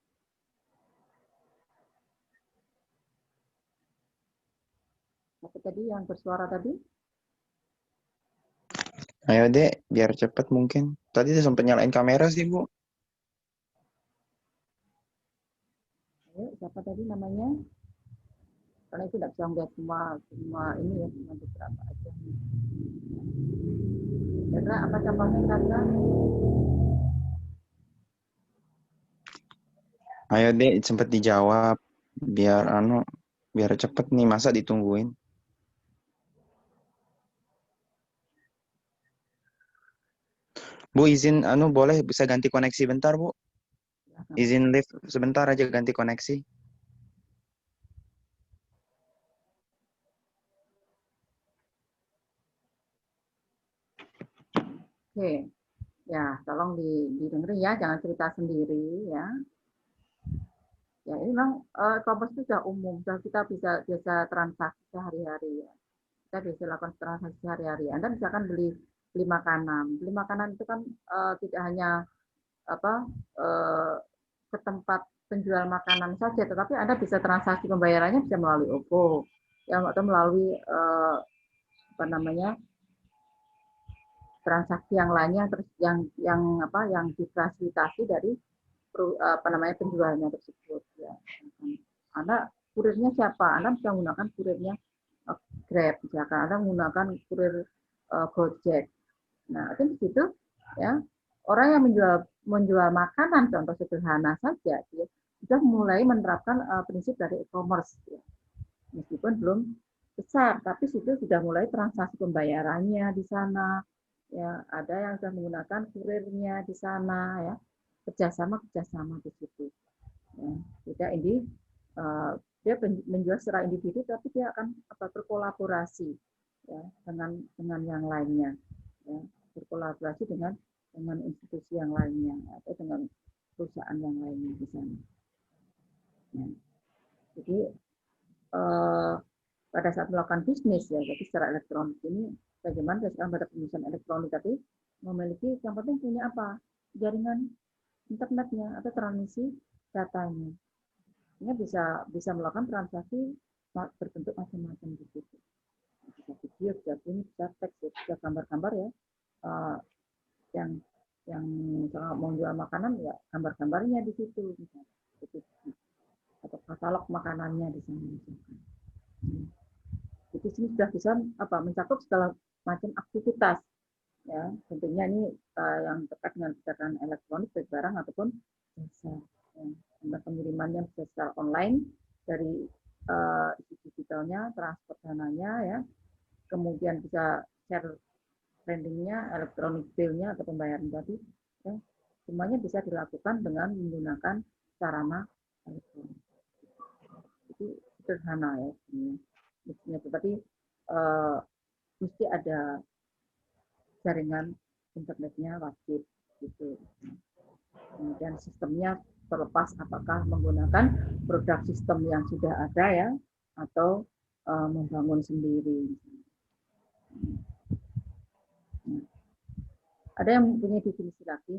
Apa tadi yang bersuara tadi? Ayo dek, biar cepet mungkin. Tadi saya sempat nyalain kamera sih Bu. Yuk, siapa tadi namanya? Karena itu tidak bisa melihat semua ini ya, cuma beberapa aja. Karena apa contohnya karena? Ayo deh, sempet dijawab biar cepet nih, masa ditungguin. Bu, izin boleh bisa ganti koneksi bentar, Bu? Izin live sebentar aja, ganti koneksi. Oke, ya tolong didengerin ya, jangan cerita sendiri ya. Ya ini memang e-commerce itu sudah umum, sudah kita bisa transaksi sehari-hari ya. Kita bisa lakukan transaksi sehari-hari. Anda misalkan beli makanan, itu kan tidak hanya apa ke tempat penjual makanan saja, tetapi Anda bisa transaksi pembayarannya bisa melalui OVO, ya atau melalui apa namanya transaksi yang lainnya yang difasilitasi dari apa namanya penjualnya tersebut ya. Anda kurirnya siapa? Anda bisa menggunakan kurirnya Grab misalkan, Anda menggunakan kurir Gojek. Nah, itu di situ ya orang yang menjual makanan contoh sederhana saja ya, sudah mulai menerapkan prinsip dari e-commerce ya. Meskipun belum besar, tapi situ sudah mulai transaksi pembayarannya di sana ya, ada yang sudah menggunakan kurirnya di sana ya, kerjasama di situ ya. Tidak ini dia menjual secara individu, tapi dia akan berkolaborasi ya dengan yang lainnya ya, berkolaborasi dengan institusi yang lainnya atau dengan perusahaan yang lainnya di sana ya. Jadi pada saat melakukan bisnis ya, jadi secara elektronik ini bagaimana sekarang pada pembuatan elektronik tadi memiliki yang penting punya apa, jaringan internetnya atau transmisi datanya. Ini bisa melakukan transaksi berbentuk macam-macam di situ. Bisa video, bisa bunyi, bisa teks, bisa gambar-gambar ya. Yang misalnya mau jual makanan ya gambar-gambarnya di situ, misalnya. Atau katalog makanannya di sana. Jadi sini sudah bisa mencakup segala macam aktivitas ya, tentunya ini yang terkait dengan perdagangan elektronik baik barang ataupun jasa ya. Pengirimannya bisa secara online dari digitalnya, transfer dananya ya, kemudian bisa share brandingnya, elektronik bill-nya atau pembayaran tadi ya, semuanya bisa dilakukan dengan menggunakan sarana elektronik. Itu sederhana ya mestinya, tetapi mesti ada jaringan internetnya wajib gitu. Kemudian sistemnya terlepas apakah menggunakan produk sistem yang sudah ada ya atau membangun sendiri. Ada yang mempunyai definisi lagi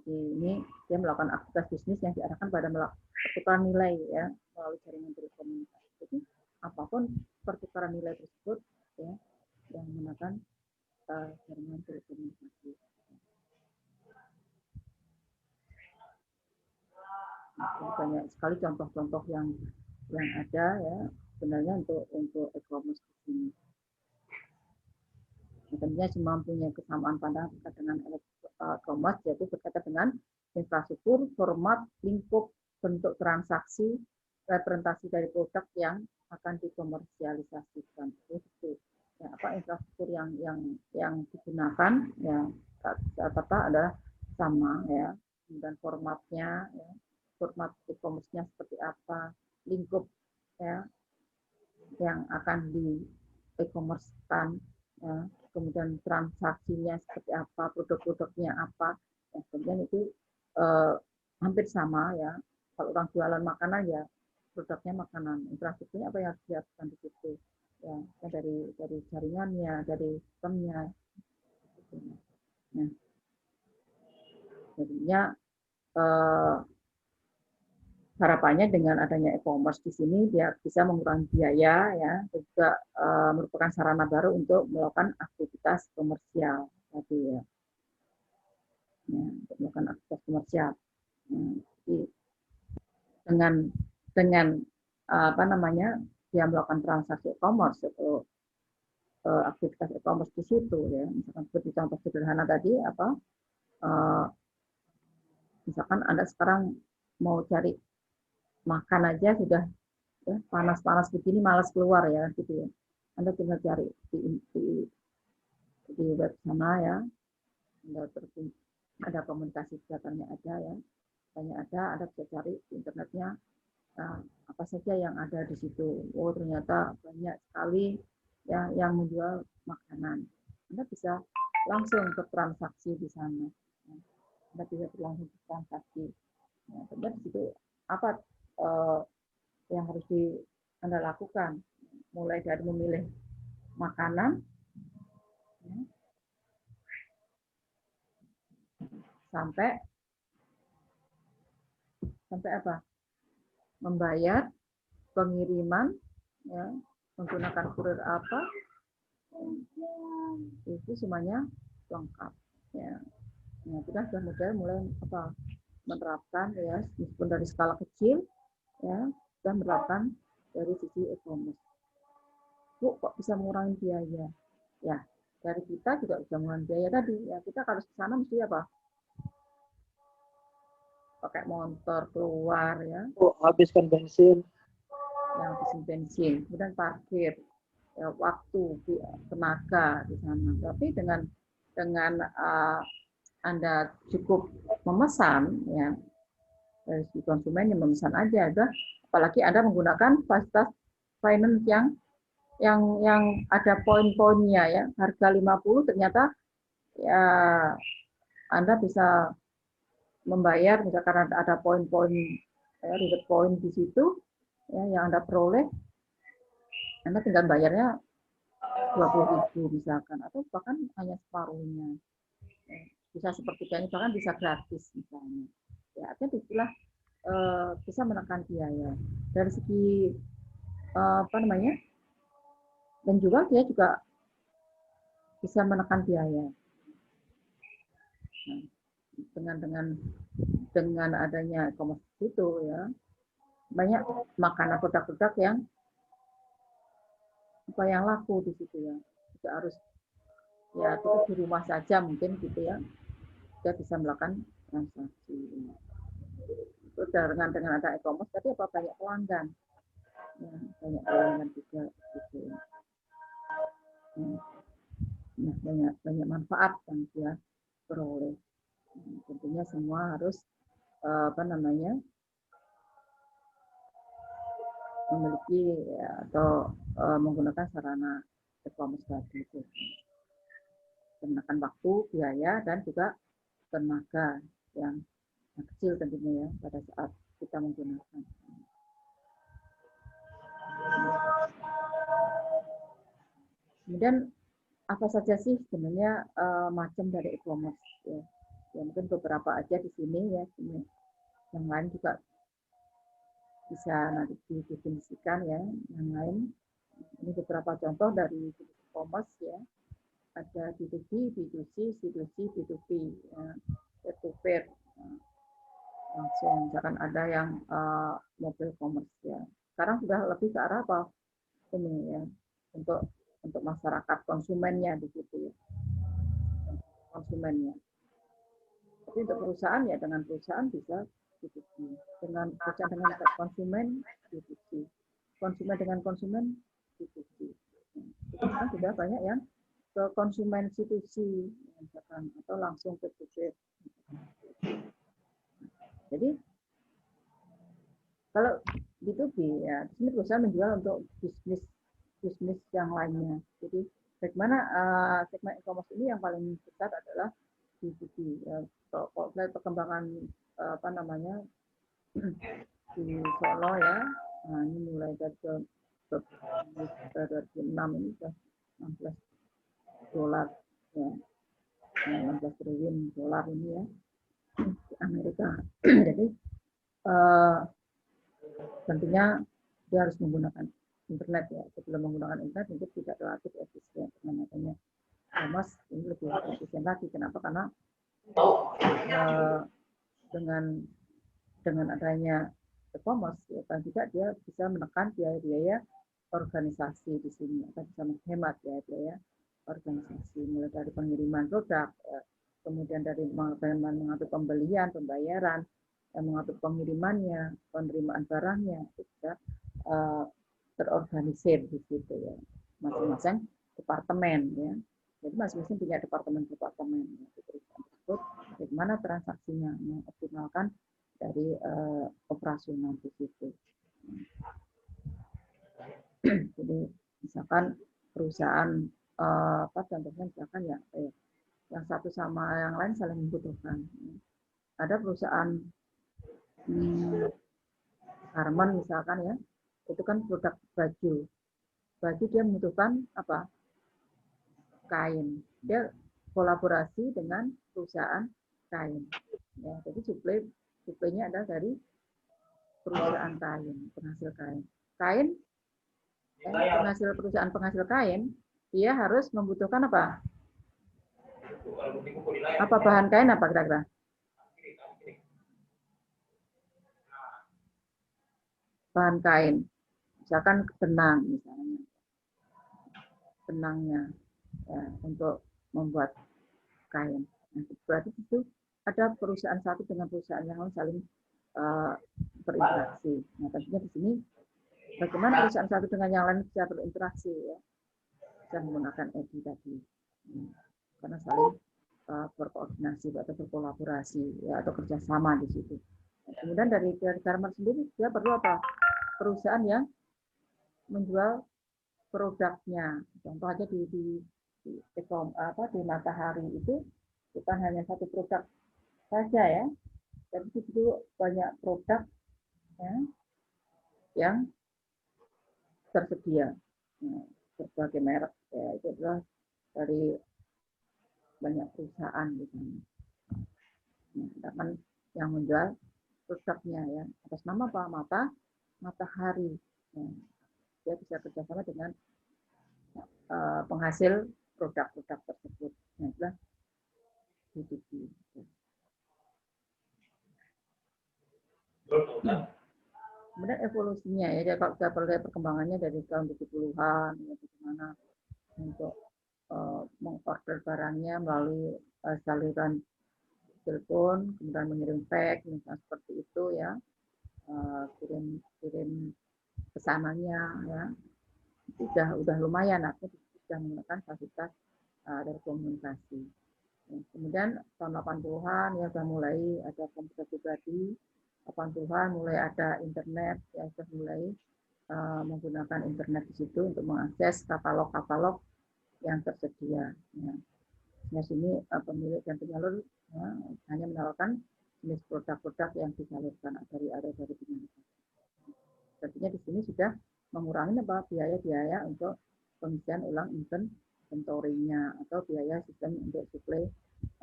ini dia melakukan aktivitas bisnis yang diarahkan pada pertukaran nilai ya melalui jaringan telekomunikasi. Jadi apapun pertukaran nilai tersebut ya yang menggunakan jaringan telekomunikasi. Nah, banyak sekali contoh-contoh yang ada ya sebenarnya untuk e-commerce di sini. Tentunya cuma punya kesamaan pandangan terkait dengan e-commerce, yaitu berkaitan dengan infrastruktur, format, lingkup, bentuk transaksi, representasi dari produk yang akan dikomersialisasikan. Itu ya, infrastruktur yang digunakan ya rata-rata adalah sama ya, dan formatnya ya, format e-commerce-nya seperti apa, lingkup ya yang akan di e-commerce-kan ya, kemudian transaksinya seperti apa, produk-produknya apa, ya, kemudian itu hampir sama ya. Kalau orang jualan makanan ya produknya makanan, infrastrukturnya apa yang harus dilakukan di situ ya, dari jaringannya, dari sistemnya. Nah, jadinya harapannya dengan adanya e-commerce di sini dia bisa mengurangi biaya ya, juga merupakan sarana baru untuk melakukan aktivitas komersial tadi ya. Untuk melakukan aktivitas komersial. Jadi dengan dengan apa namanya dia melakukan transaksi e-commerce atau aktivitas e-commerce di situ ya, misalkan seperti contoh sederhana tadi apa misalkan Anda sekarang mau cari makan aja sudah ya, panas-panas begini malas keluar ya gitu ya, Anda tinggal cari di web sana ya, Anda ada komunikasi kelihatannya ada ya, tanya ada, Anda bisa cari di internetnya apa saja yang ada di situ. Oh ternyata banyak sekali ya yang menjual makanan. Anda bisa langsung bertransaksi di sana. Anda bisa langsung bertransaksi. Nah, ternyata di situ apa yang harus Anda lakukan? Mulai dari memilih makanan, ya, sampai apa? Membayar pengiriman, ya, menggunakan kurir apa, itu semuanya lengkap. Ya. Nah, kita sudah mulai apa menerapkan ya, meskipun dari skala kecil, ya, sudah menerapkan dari sisi e-commerce. Bu, kok bisa mengurangi biaya? Ya, dari kita juga bisa mengurangi biaya tadi. Ya, kita harus ke sana mesti apa? Pakai motor keluar ya. Oh, habiskan bensin. Yang habisin bensin, kemudian parkir, ya, waktu, tenaga di sana. Tapi dengan Anda cukup memesan, ya, dari si konsumen yang memesan aja, udah. Apalagi Anda menggunakan fasilitas finance yang ada poin-poinnya ya, harga 50 ternyata ya Anda bisa membayar misalkan ada poin-poin ya, reward poin di situ ya, yang Anda peroleh, Anda tinggal bayarnya 20.000 misalkan, atau bahkan hanya separuhnya. Bisa sepertiganya, bahkan bisa gratis misalnya. Ya, artinya istilah bisa menekan biaya. Dari segi apa namanya? Dan juga dia juga bisa menekan biaya. Nah, dengan adanya e-commerce itu ya, banyak makanan produk-produk yang apa yang laku di situ ya. Tidak harus ya cukup di rumah saja mungkin gitu ya. Kita bisa melakukan transaksi. Itu dengan ada e-commerce tapi apa banyak pelanggan. Ya, banyak pelanggan juga gitu. Nah, banyak manfaat yang dia peroleh. Tentunya semua harus apa namanya memiliki ya, atau menggunakan sarana e-commerce tadi itu, menggunakan waktu, biaya, dan juga tenaga yang kecil tentunya ya pada saat kita menggunakan. Kemudian apa saja sih sebenarnya macam dari e-commerce ya? Ya mungkin beberapa aja di sini ya, yang lain juga bisa nanti didefinisikan ya, yang lain. Ini beberapa contoh dari e-commerce ya. Ada B2B, B2C, C2C, B2B, ya, peer-to-peer. Langsung, misalkan ada yang mobile commerce ya. Sekarang sudah lebih ke arah apa? Ini ya, untuk masyarakat konsumennya di situ ya. Konsumennya. Tapi untuk perusahaan ya dengan perusahaan bisa B2B. Dengan perusahaan dengan konsumen B2C. Konsumen dengan konsumen B2C. Sekarang sudah banyak yang ke konsumen C2C misalkan, atau langsung ke B2B. Jadi kalau B2B ya di sini perusahaan menjual untuk bisnis yang lainnya. Jadi bagaimana segmen e-commerce ini yang paling besar adalah B2B. Ya, kalau perkembangan apa namanya di Solo ya, nah ini mulai dari 2006 ini sudah 16 dolar ya, 16 triliun dolar ini ya di Amerika. Jadi tentunya dia harus menggunakan internet ya. Sebelum menggunakan internet mungkin tidak relatif efisien dengan adanya e-commerce ini lebih efisien lagi. Kenapa? Karena dengan adanya e-commerce, ya, dan juga dia bisa menekan biaya-biaya organisasi di sini, akan bisa menghemat biaya organisasi, mulai dari pengiriman produk, ya, kemudian dari mengatur pembelian, pembayaran, mengatur pengirimannya, penerimaan barangnya, itu bisa terorganisir di situ ya, masing-masing departemen ya. Jadi masing-masing punya departemen-departemen ya, di perusahaan tersebut, bagaimana transaksinya, mengoptimalkan dari operasional di situ. Jadi misalkan perusahaan apa contohnya misalkan ya yang satu sama yang lain saling membutuhkan. Ada perusahaan garment misalkan ya, itu kan produk baju. Baju dia membutuhkan apa? Kain. Dia kolaborasi dengan perusahaan kain. Ya, jadi suplainya adalah dari perusahaan kain, penghasil kain. Kain, perusahaan penghasil kain, dia harus membutuhkan apa? Apa bahan kain apa kira-kira? Bahan kain, misalkan benang misalnya, benangnya ya, untuk membuat kain. Nah, berarti itu ada perusahaan satu dengan perusahaan yang lain saling berinteraksi. Nah, tentunya di sini bagaimana perusahaan satu dengan yang lain bisa berinteraksi ya, bisa menggunakan EDI tadi, karena saling berkoordinasi atau berkolaborasi ya, atau kerjasama di situ. Nah, kemudian dari garment sendiri dia perlu apa? Perusahaan yang menjual produknya. Contoh aja di Matahari itu bukan hanya satu produk saja ya, tapi itu banyak produk ya, yang tersedia berbagai merek ya, itu adalah dari banyak perusahaan di sana. Nah, yang menjual produknya ya atas nama apa? Matahari. Nah, dia bisa kerjasama dengan penghasil produk-produk tersebut. Nah, itulah B2B. Kemudian evolusinya ya, kalau kita lihat perkembangannya dari tahun 70-an, ya, bagaimana untuk mengorder barangnya melalui saluran telepon, kemudian mengirim fax, misalnya seperti itu ya, kirim pesanannya ya, itu udah lumayan, artinya sudah menggunakan fasilitas dari komunikasi. Kemudian tahun 80-an ya sudah mulai ada komputer pribadi, 80-an mulai ada internet, ya sudah mulai menggunakan internet di situ untuk mengakses katalog-katalog yang tersedia. Ya. Di sini pemilik dan penyalur ya, hanya menawarkan jenis produk-produk yang disalurkan dari penyalur. Artinya di sini sudah mengurangi biaya-biaya untuk pengisian ulang inventory-nya atau biaya sistem untuk suplai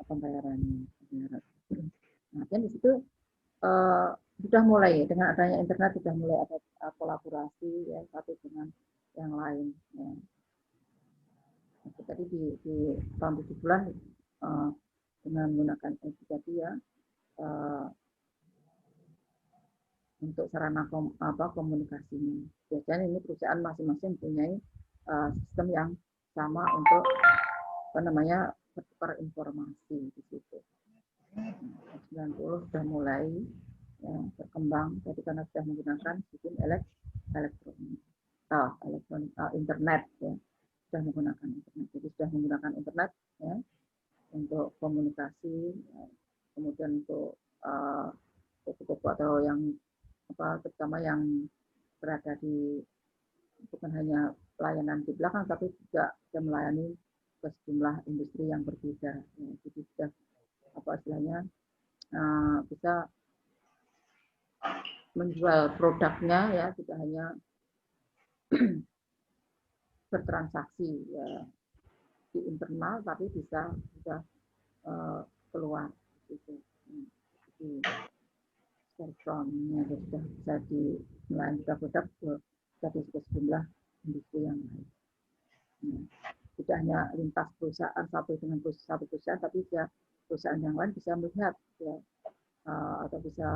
pembayarannya. Nah, di situ sudah mulai dengan adanya internet sudah mulai ada kolaborasi ya satu dengan yang lain. Ya. Tadi di tahun 70-an dengan menggunakan tadi ya untuk sarana komunikasinya. Biasanya ini perusahaan masing-masing mempunyai sistem yang sama untuk bertukar informasi di situ. 90 sudah mulai ya, berkembang, jadi karena sudah menggunakan sistem elektronik, internet ya, sudah menggunakan internet, jadi sudah menggunakan internet ya untuk komunikasi, ya, kemudian untuk toko-toko atau yang terutama yang berada di bukan hanya pelayanan di belakang, tapi juga bisa melayani ke sejumlah industri yang berbeda. Ya, jadi sudah istilahnya bisa menjual produknya ya tidak hanya bertransaksi ya, di internal, tapi bisa juga keluar gitu. Jadi sudah bisa melayani produk dari sejumlah industri yang lain. Ya. Tidak hanya lintas perusahaan satu dengan satu perusahaan, tapi ya perusahaan yang lain bisa melihat ya atau bisa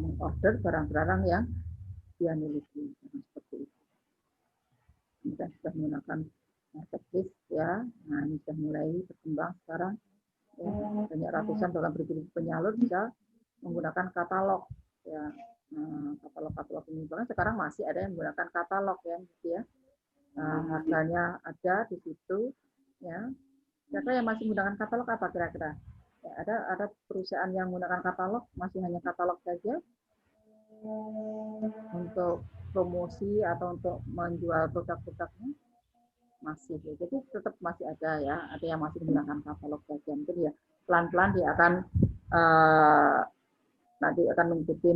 mengorder barang-barang yang dia miliki. Seperti itu. Kita sudah menggunakan marketplace ya. Nah, ini sudah mulai berkembang sekarang. Ya, banyak ratusan dalam beribu penyalur bisa menggunakan katalog ya. Katalog ini bahkan sekarang masih ada yang menggunakan katalog ya, gitu ya. Harganya ada di situ ya. Kira-kira yang masih menggunakan katalog apa kira-kira? Ya, ada perusahaan yang menggunakan katalog, masih hanya katalog saja untuk promosi atau untuk menjual produk-produknya masih. Jadi tetap masih ada ya, ada yang masih menggunakan katalog saja. Mungkin ya pelan-pelan dia akan nanti akan mengikuti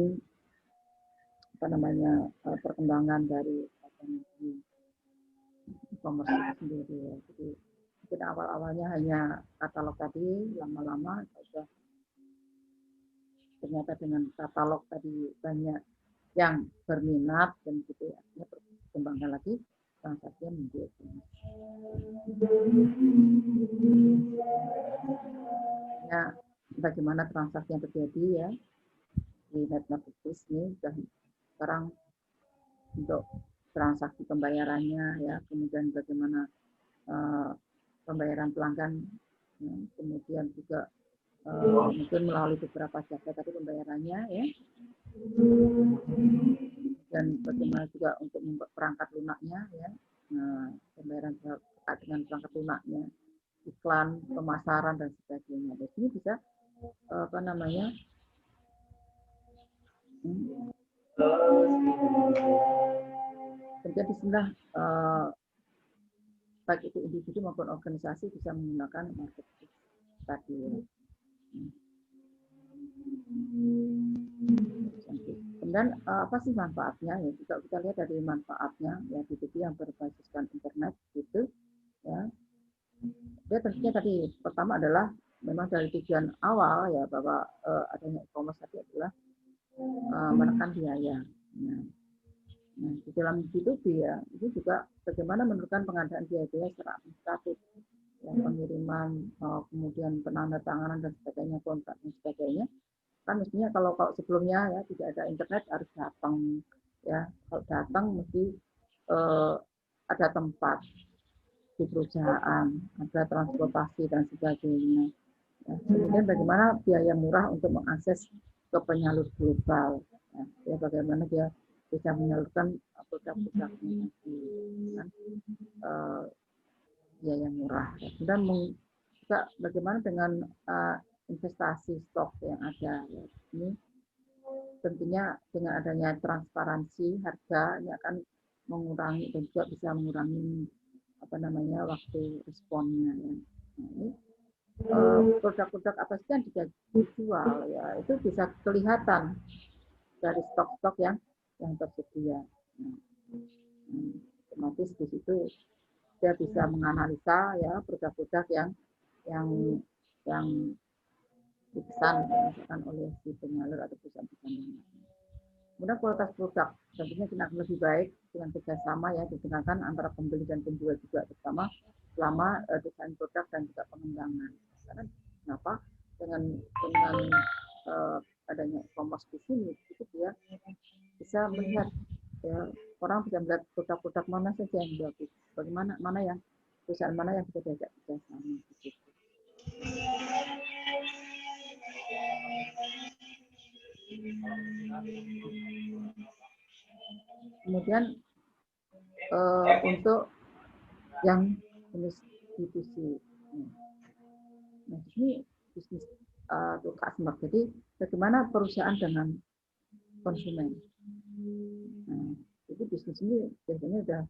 perkembangan dari e-commerce itu sendiri ya. Jadi mungkin awal-awalnya hanya katalog tadi, lama-lama sudah ternyata dengan katalog tadi banyak yang berminat dan gitu ya, artinya perkembangan lagi transaksinya menjadi. Ya, bagaimana transaksi yang terjadi ya di net marketplace ini sudah sekarang untuk transaksi pembayarannya ya, kemudian bagaimana pembayaran pelanggan, ya, kemudian juga mungkin melalui beberapa jasa tadi pembayarannya ya, dan bagaimana juga untuk perangkat lunaknya ya, pembayaran dengan perangkat lunaknya, iklan, pemasaran dan sebagainya. Jadi ini bisa terjadi disinilah baik itu individu maupun organisasi bisa menggunakan marketplace tadi ya. Kemudian apa sih manfaatnya ya? Jika kita lihat dari manfaatnya ya, B2B yang berbasiskan internet gitu ya. Dia tentunya tadi pertama adalah memang dari tujuan awal ya bahwa adanya e-commerce tadi adalah menekan biaya. Nah, di dalam B2B ya, itu juga bagaimana menurunkan pengadaan biaya-biaya secara administratif, ya, pengiriman, kemudian penandatanganan dan sebagainya, kontrak dan sebagainya. Kan mestinya kalau sebelumnya ya tidak ada internet harus datang ya, kalau datang mesti ada tempat di perusahaan, ada transportasi dan sebagainya. Ya, kemudian bagaimana biaya murah untuk mengakses ke penyalur global, ya bagaimana dia bisa menyalurkan produk-produknya kan, biaya murah. Dan juga bagaimana dengan investasi stok yang ada. Ya. Ini tentunya dengan adanya transparansi harga ini akan mengurangi dan juga bisa mengurangi waktu responnya. Ya. Nah, ini produk-produk apa sih yang dijual ya itu bisa kelihatan dari stok-stok yang tersedia. Otomatis di situ dia bisa menganalisa ya produk-produk yang dipesan misalkan oleh si penyalur atau perusahaan-perusahaan. Kemudian kualitas produk tentunya akan lebih baik dengan kerjasama ya digunakan antara pembeli dan penjual juga, terutama selama desain produk dan juga pengembangan. Karena kenapa dengan adanya e-commerce di sini itu dia bisa melihat ya, orang bisa melihat produk-produk mana saja yang bagus, bagaimana mana yang perusahaan mana yang bisa diajak kerjasama gitu. Kemudian untuk yang jenis B2C, nah ini bisnis to customer. Jadi bagaimana perusahaan dengan konsumen. Nah, jadi bisnis ini biasanya sudah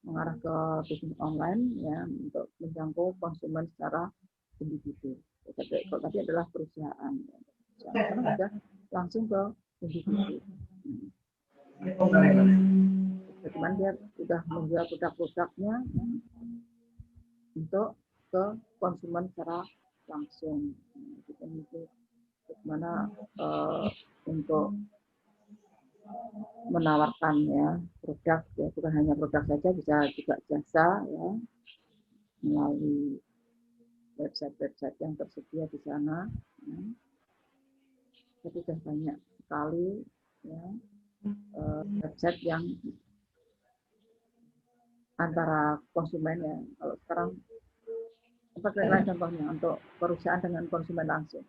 mengarah ke bisnis online ya untuk menjangkau konsumen secara individu. Kalau tadi adalah perusahaan, sekarang sudah langsung ke individu. Bagaimana dia sudah menjual produk-produknya ya, untuk ke konsumen secara langsung. Itu bagaimana untuk menawarkan ya produk ya, bukan hanya produk saja, bisa juga jasa ya melalui website yang tersedia di sana ya. Jadi sudah banyak sekali ya, website yang antara konsumen ya. Kalau sekarang seperti lain contohnya untuk perusahaan dengan konsumen langsung.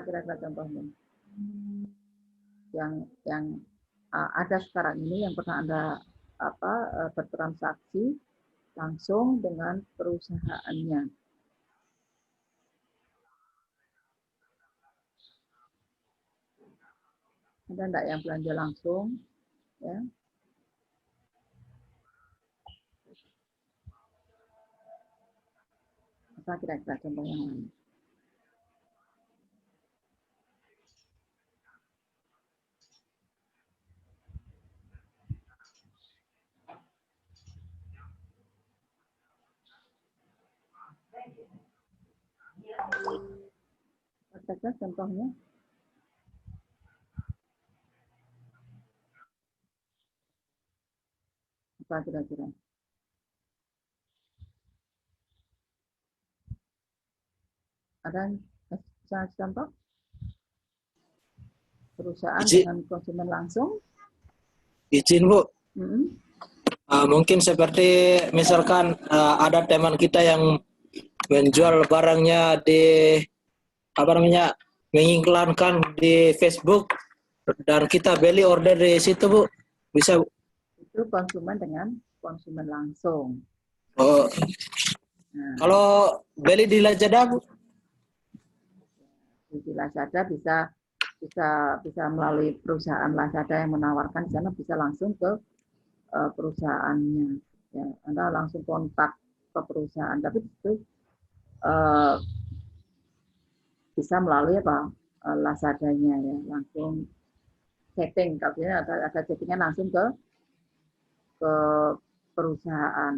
Kira-kira contohnya yang ada sekarang ini yang pernah Anda bertransaksi langsung dengan perusahaannya. Ada enggak yang belanja langsung ya? Apa kira-kira contoh yang lain? Kira-kira contohnya? Apa kira-kira? Ada bisa contoh? Perusahaan dengan konsumen langsung? Izin Bu, Mm-mm. mungkin seperti misalkan ada teman kita yang menjual barangnya di mengiklankan di Facebook dan kita beli order di situ Bu, bisa Bu? Itu konsumen dengan konsumen langsung. Oh, Nah, kalau beli di Lazada Bu? di Lazada bisa melalui perusahaan Lazada yang menawarkan di sana, bisa langsung ke perusahaannya. Ya, Anda langsung kontak ke perusahaan, tapi itu bisa melalui Lazadanya ya, langsung chatting. Kalau ada chattingan langsung ke perusahaan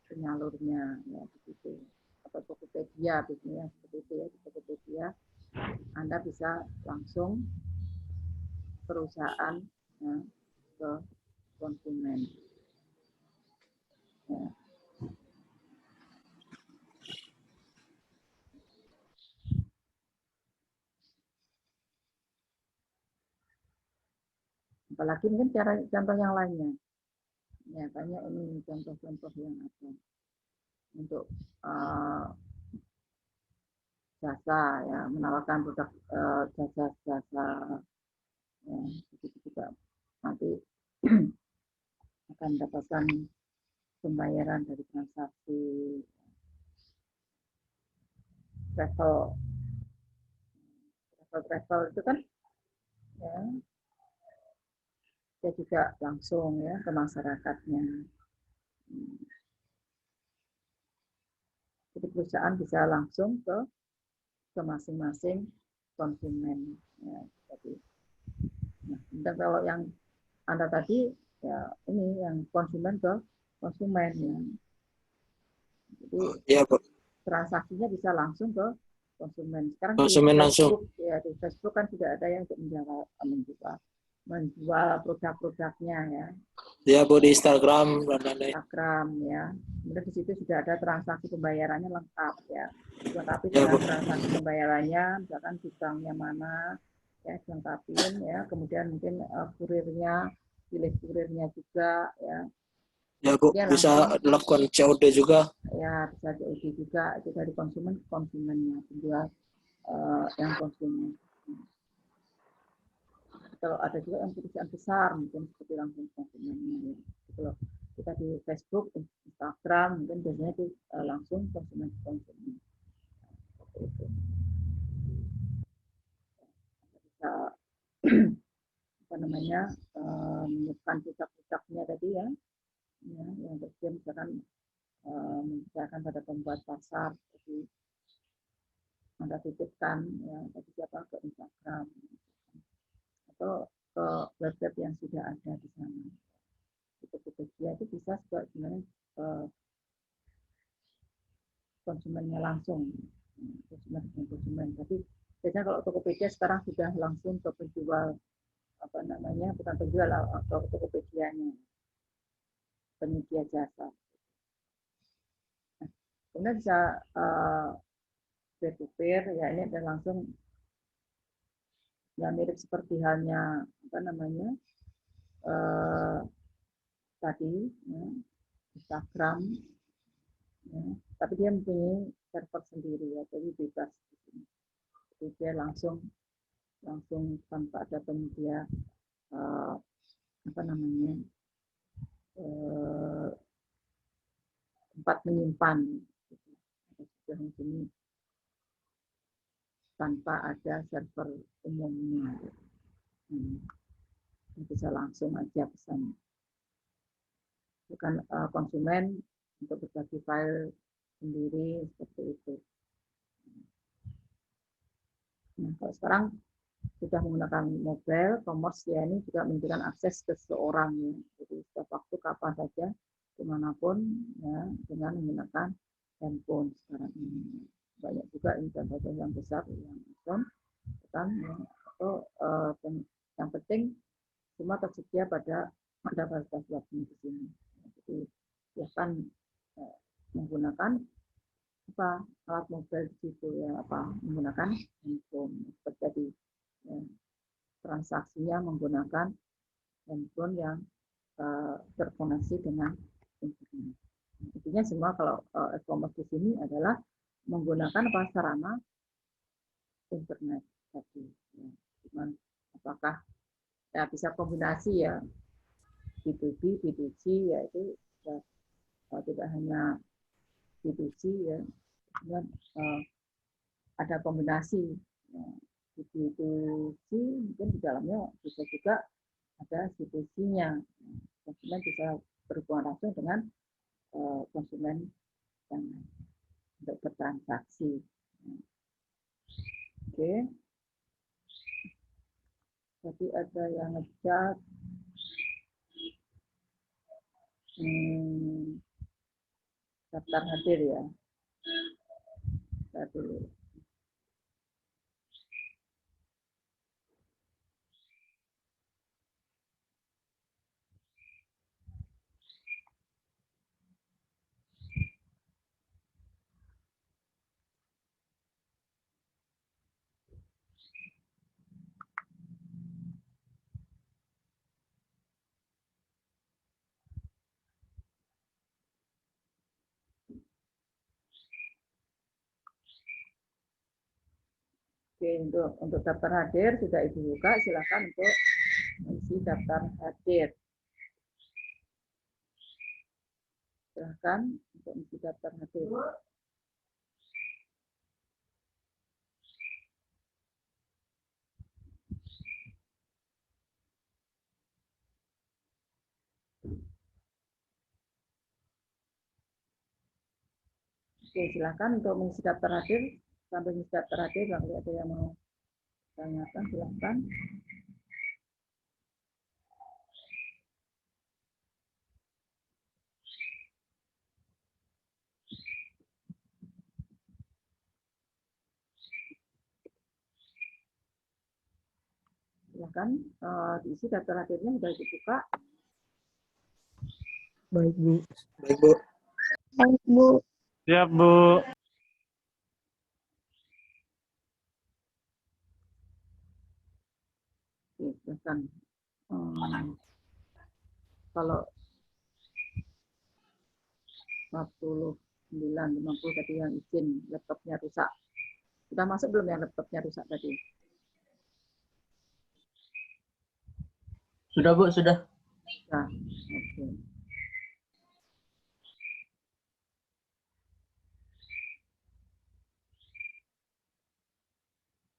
penyalurnya ya begitu. Atau Tokopedia biasanya seperti itu ya, di Tokopedia Anda bisa langsung perusahaan ya, ke konsumen. Ya. Apalagi mungkin contoh yang lainnya. Ya, banyak ini contoh-contoh yang ada untuk jasa ya, menawarkan produk jasa-jasa ya, begitu juga nanti akan mendapatkan pembayaran dari transaksi travel itu kan ya dia juga langsung ya ke masyarakatnya. Jadi perusahaan bisa langsung ke masing-masing konsumen ya, jadi dan kalau yang Anda tadi ya ini yang konsumen ke konsumen ya. Jadi Iya Bu. transaksinya bisa langsung ke konsumen. Sekarang Konsumen di langsung. Facebook, ya di Facebook kan sudah ada yang untuk menjual produk-produknya ya. Ya Bu, di Instagram dan lain-lain. Instagram ya. Kemudian di situ sudah ada transaksi pembayarannya lengkap ya. Dilengkapi Ya, dengan Bu. transaksi pembayarannya, misalkan di banknya mana ya dilengkapin ya. Kemudian mungkin kurirnya, pilih kurirnya juga ya. Ya Bu, Dia bisa langsung dilakukan COD juga. ya bisa COD juga itu dari konsumen ke konsumennya, penjual yang konsumen. Kalau ada juga yang perusahaan besar mungkin seperti langsung konsumennya ya. Kalau kita di Facebook, Instagram mungkin biasanya itu langsung konsumen ke konsumen. Seperti itu. Bisa apa namanya menyiapkan produk-produknya tadi ya, yang tersedia misalkan mengerjakan pada pembuat pasar, jadi Anda titipkan ya tadi siapa ke Instagram atau ke website yang sudah ada di sana. Tokopedia itu bisa juga sebenarnya konsumennya langsung, konsumen. Tapi biasanya kalau Tokopedia sekarang sudah langsung ke penjual apa namanya, bukan penjual atau Tokopedianya, penyedia jasa. Nah, kemudian bisa peer to peer ya, ini ada langsung ya mirip seperti halnya apa namanya tadi ya, Instagram ya, tapi dia mempunyai server sendiri ya, jadi bebas di sini. Jadi dia langsung tanpa ada penyedia apa namanya tempat menyimpan gitu. Sudah di sini tanpa ada server umumnya. Bisa langsung aja pesan. Bukan konsumen untuk berbagi file sendiri seperti itu. Nah, kalau sekarang sudah menggunakan mobile commerce ya, ini juga memberikan akses ke seseorang ya. Jadi setiap waktu kapan saja dimanapun ya, dengan menggunakan handphone sekarang ini. Banyak juga investor yang besar yang Amazon kan ya, atau yang penting semua tersedia pada fasilitas webnya di sini. Jadi silahkan menggunakan apa alat mobile di situ ya, apa menggunakan handphone seperti ya, transaksinya menggunakan handphone yang terkoneksi dengan internet. Intinya semua kalau e-commerce di sini adalah menggunakan apa sarana internet tadi. Ya. Cuman apakah ya bisa kombinasi ya B2B, B2C ya itu ya, tidak hanya B2C ya, kemudian ada kombinasi ya, B2C mungkin di dalamnya bisa juga ada B2C-nya. Konsumen bisa berhubungan langsung dengan konsumen yang untuk bertransaksi. Oke. Jadi ada yang ngechat. Daftar hadir ya. Kita dulu. Oke, untuk daftar hadir sudah Ibu buka, silakan untuk isi daftar hadir. Silakan untuk isi daftar hadir. Oke, silakan untuk mengisi daftar hadir. Sambil mengisi daftar hadir, kalau ada yang mau tanyakan, silakan. Silakan diisi daftar hadirnya sudah dibuka. Baik, Bu. Baik, Bu. Baik, Bu. Siap, Bu. Oke, silakan. Kalau 49, 50 tadi yang izin laptopnya rusak. Sudah masuk belum yang laptopnya rusak tadi? Sudah, Bu, sudah. Nah, oke.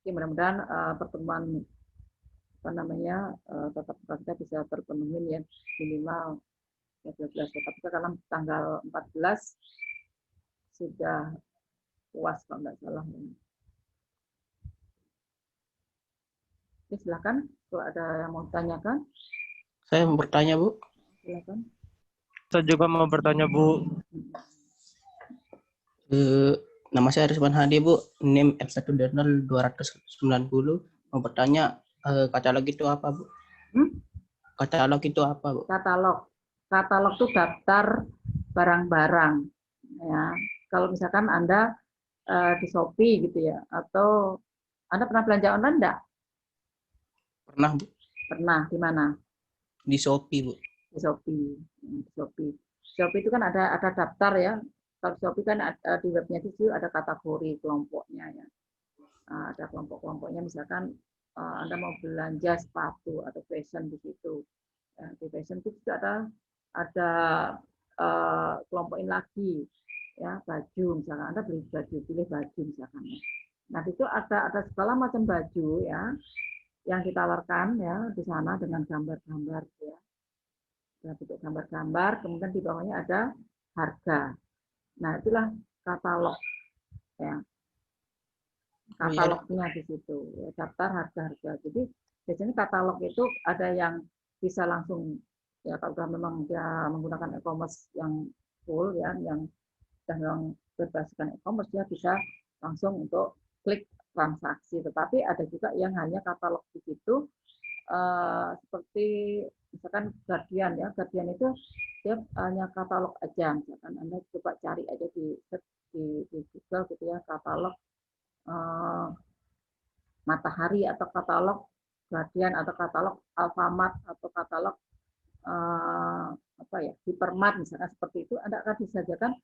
Oke, mudah-mudahan pertemuan apa namanya tatap muka kita bisa terpenuhi ya minimal 12 tatap muka karena tanggal 14 sudah puas kalau nggak salah. Oke, silakan kalau ada yang mau tanyakan. Saya mau bertanya, Bu. Silakan. Saya juga mau bertanya, Bu. Nama saya Rizwan Hadi, Bu. NIM F1.0 290. Mau bertanya, katalog itu apa, Bu? Katalog itu apa, Bu? Katalog itu daftar barang-barang. Ya, kalau misalkan Anda di Shopee gitu ya, atau Anda pernah belanja online enggak? Pernah, Bu. Pernah, di mana? Di Shopee, Bu. Di Shopee. Di Shopee. Shopee itu kan ada daftar ya. Kalau Shopee kan di webnya itu ada kategori kelompoknya ya. Ada kelompok-kelompoknya, misalkan Anda mau belanja sepatu atau fashion di situ. Di fashion itu juga ada kelompokin lagi ya, baju misalkan Anda beli baju, pilih baju misalkan. Nah, itu ada segala macam baju ya yang ditawarkan ya di sana dengan gambar-gambar ya. Bentuk gambar-gambar, kemudian di bawahnya ada harga. Nah, itulah katalog ya. Katalognya di situ, ya, daftar harga-harga. Jadi biasanya katalog itu ada yang bisa langsung ya, kalau memang dia menggunakan e-commerce yang full ya, yang berbasiskan e-commerce, dia bisa langsung untuk klik transaksi. Tetapi ada juga yang hanya katalog di situ, seperti misalkan Guardian ya, Guardian itu dia hanya katalog aja. Misalkan Anda coba cari aja di Google gitu ya, katalog Matahari atau katalog Guardian atau katalog Alfamart atau katalog apa ya, Hypermart misalkan, seperti itu. Anda akan disajikan,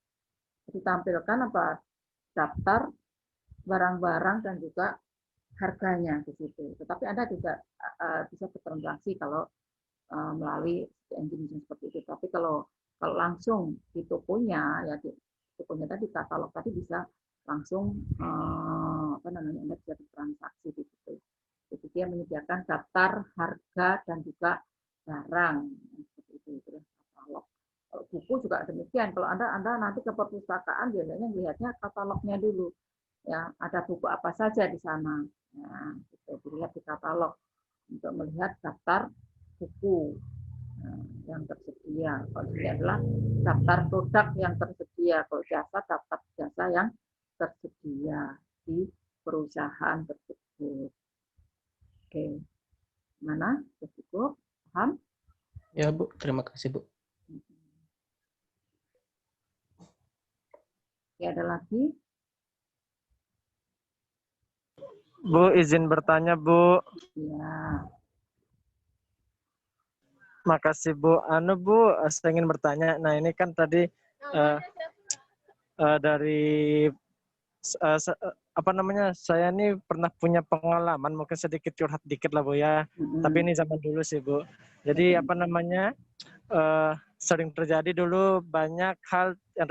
ditampilkan daftar barang-barang dan juga harganya di situ. Tetapi Anda juga bisa bertransaksi kalau melalui engine seperti itu. Tapi kalau langsung di tokonya ya, di tokonya tadi, katalog tadi, bisa langsung Anda bisa bertransaksi di situ. Jadi dia menyediakan daftar harga dan juga barang seperti itu katalog. Kalau buku juga demikian. Kalau Anda nanti ke perpustakaan, biasanya melihatnya katalognya dulu. Ya, ada buku apa saja di sana. Nah, itu dilihat di katalog untuk melihat daftar buku yang tersedia. Kalau ini adalah daftar produk yang tersedia. Kalau jasa, daftar jasa yang tersedia di perusahaan tersebut. Oke, mana? Cukup? Paham? Ya, Bu. Terima kasih, Bu. Oke, ada lagi? Bu, izin bertanya, Bu. Ya. Makasih, Bu. Bu, saya ingin bertanya. Nah, ini kan tadi dari apa namanya, saya ini pernah punya pengalaman, mungkin sedikit curhat dikit lah, Bu ya. Tapi ini zaman dulu sih, Bu. Jadi apa namanya, sering terjadi dulu banyak hal yang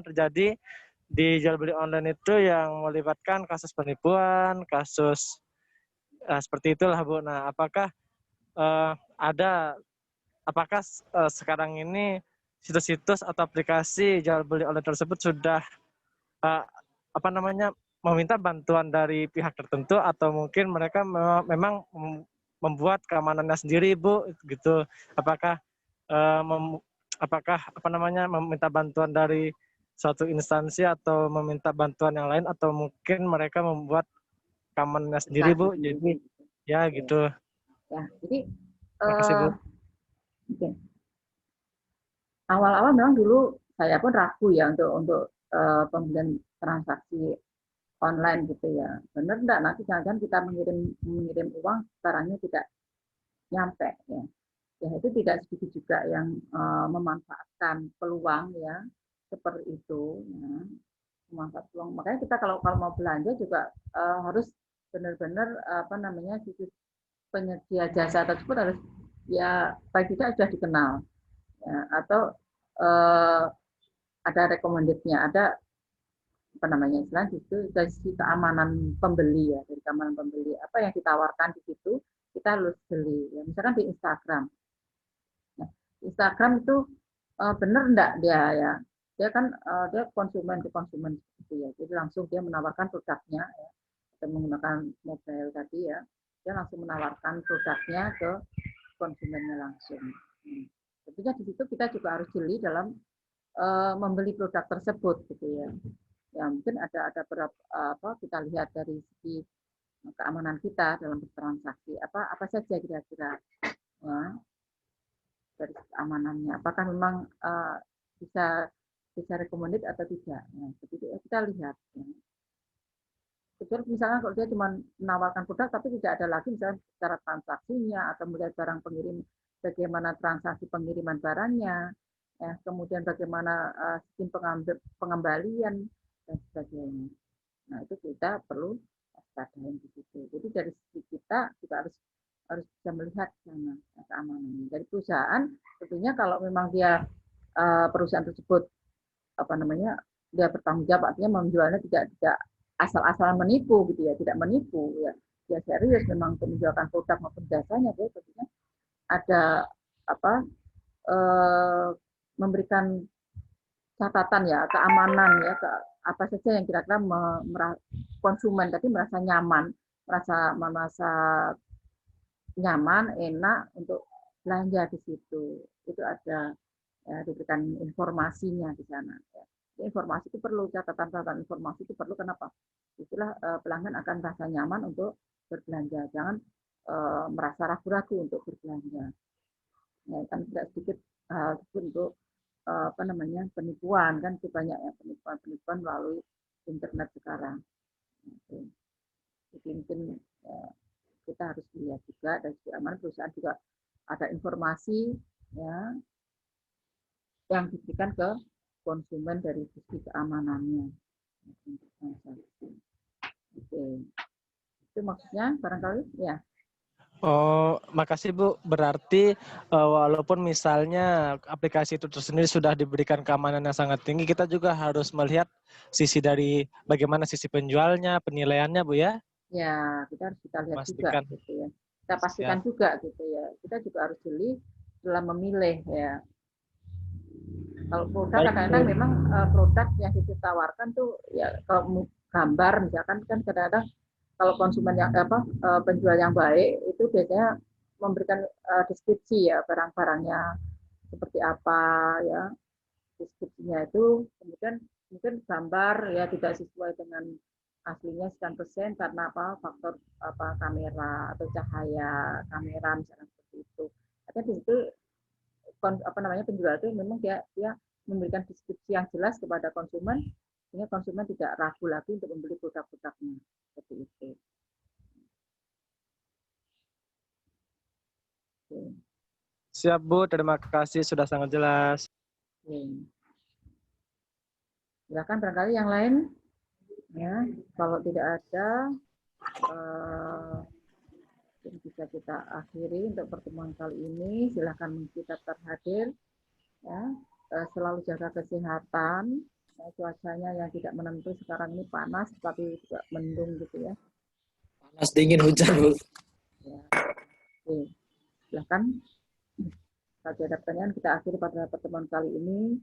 terjadi di jual beli online itu yang melibatkan kasus penipuan, kasus seperti itulah, Bu. Nah, apakah sekarang ini situs-situs atau aplikasi jual beli online tersebut sudah apa namanya, meminta bantuan dari pihak tertentu, atau mungkin mereka memang membuat keamanannya sendiri, Bu, gitu? Apakah apa namanya, meminta bantuan dari suatu instansi atau meminta bantuan yang lain, atau mungkin mereka membuat keamanannya sendiri, Bu? Jadi ya gitu. Ya, jadi Makasih, Bu. okay. Awal-awal memang dulu saya pun ragu ya untuk pembelian transaksi online gitu ya. Benar enggak nanti jangan-jangan kita mengirim uang, barangnya tidak nyampe ya. Ya, itu tidak sedikit juga yang memanfaatkan peluang ya seperti itu ya. Memanfaatkan peluang. Makanya kita kalau mau belanja juga harus benar-benar situs penyedia jasa tersebut harus ya baik tidak sudah dikenal ya, atau ada recommended-nya, ada istilahnya itu dari sisi keamanan pembeli ya, dari keamanan pembeli, apa yang ditawarkan di situ kita harus beli ya. Misalkan di Instagram. Nah, Instagram itu benar enggak dia kan dia konsumen ke konsumen gitu ya. Jadi langsung dia menawarkan produknya ya. Kita menggunakan mobile tadi ya. Dia langsung menawarkan produknya ke konsumennya langsung. Tentunya di situ kita juga harus jeli dalam membeli produk tersebut gitu ya. Ya mungkin ada beberapa kita lihat dari segi keamanan kita dalam bertransaksi, apa saja kira-kira ya, dari keamanannya. Apakah memang bisa bisa recommended atau tidak. Nah, begitu kita lihat. Ya. Kecuali misalnya kalau dia cuma menawarkan produk tapi tidak ada lagi misalnya cara transaksinya atau melihat barang pengirim, bagaimana transaksi pengiriman barangnya, ya, kemudian bagaimana sistem pengembalian dan sebagainya. Nah, itu kita perlu waspadain di situ. Jadi dari sisi kita juga harus bisa melihat sana keamanannya. Dari perusahaan tentunya kalau memang dia perusahaan tersebut dia bertanggung jawab, artinya menjualnya tidak asal-asalan menipu gitu ya, tidak menipu ya. Dia serius memang untuk menjualkan produk maupun jasanya, dia tentunya ada memberikan catatan ya, keamanan ya, apa saja yang kira-kira konsumen tadi merasa nyaman, merasa nyaman, enak untuk belanja di situ. Itu ada ya, diberikan informasinya di sana. Ya. Informasi itu perlu, catatan informasi itu perlu. Kenapa? Itulah pelanggan akan merasa nyaman untuk berbelanja. Jangan merasa ragu-ragu untuk berbelanja. Ya, kan tidak sedikit untuk penipuan, kan itu banyak ya, penipuan melalui internet sekarang. Jadi mungkin kita harus lihat juga dari segi aman perusahaan juga ada informasi ya yang diberikan ke konsumen dari sisi keamanannya. Oke. Itu maksudnya barangkali ya. Oh, makasih Bu. Berarti walaupun misalnya aplikasi itu tersendiri sudah diberikan keamanan yang sangat tinggi, kita juga harus melihat sisi dari bagaimana sisi penjualnya, penilaiannya Bu ya. Ya, kita harus lihat Pastikan. juga gitu ya. Kita pastikan juga gitu ya. Kita juga harus jeli dalam memilih ya. Kalau produk kadang-kadang memang produk yang ditawarkan tuh ya kalau gambar misalkan kan kadang-kadang kalau konsumen yang penjual yang baik itu biasanya memberikan deskripsi ya barang-barangnya seperti apa ya, deskripsinya itu, kemudian mungkin gambar ya tidak sesuai dengan aslinya sekian persen karena faktor kamera atau cahaya kamera misalnya seperti itu. Artinya di situ penjual itu memang dia memberikan deskripsi yang jelas kepada konsumen sehingga konsumen tidak ragu lagi untuk membeli produk-produknya seperti itu. Siap Bu, terima kasih sudah sangat jelas. Silakan barangkali yang lain ya, kalau tidak ada bisa kita akhiri untuk pertemuan kali ini. Silakan kita terhadir ya, selalu jaga kesehatan. Ya, cuacanya yang tidak menentu sekarang ini panas tapi juga mendung gitu ya. Panas dingin hujan Bu. Ya. Oke. Silakan. Kalau ada pertanyaan kita akhiri pada pertemuan kali ini.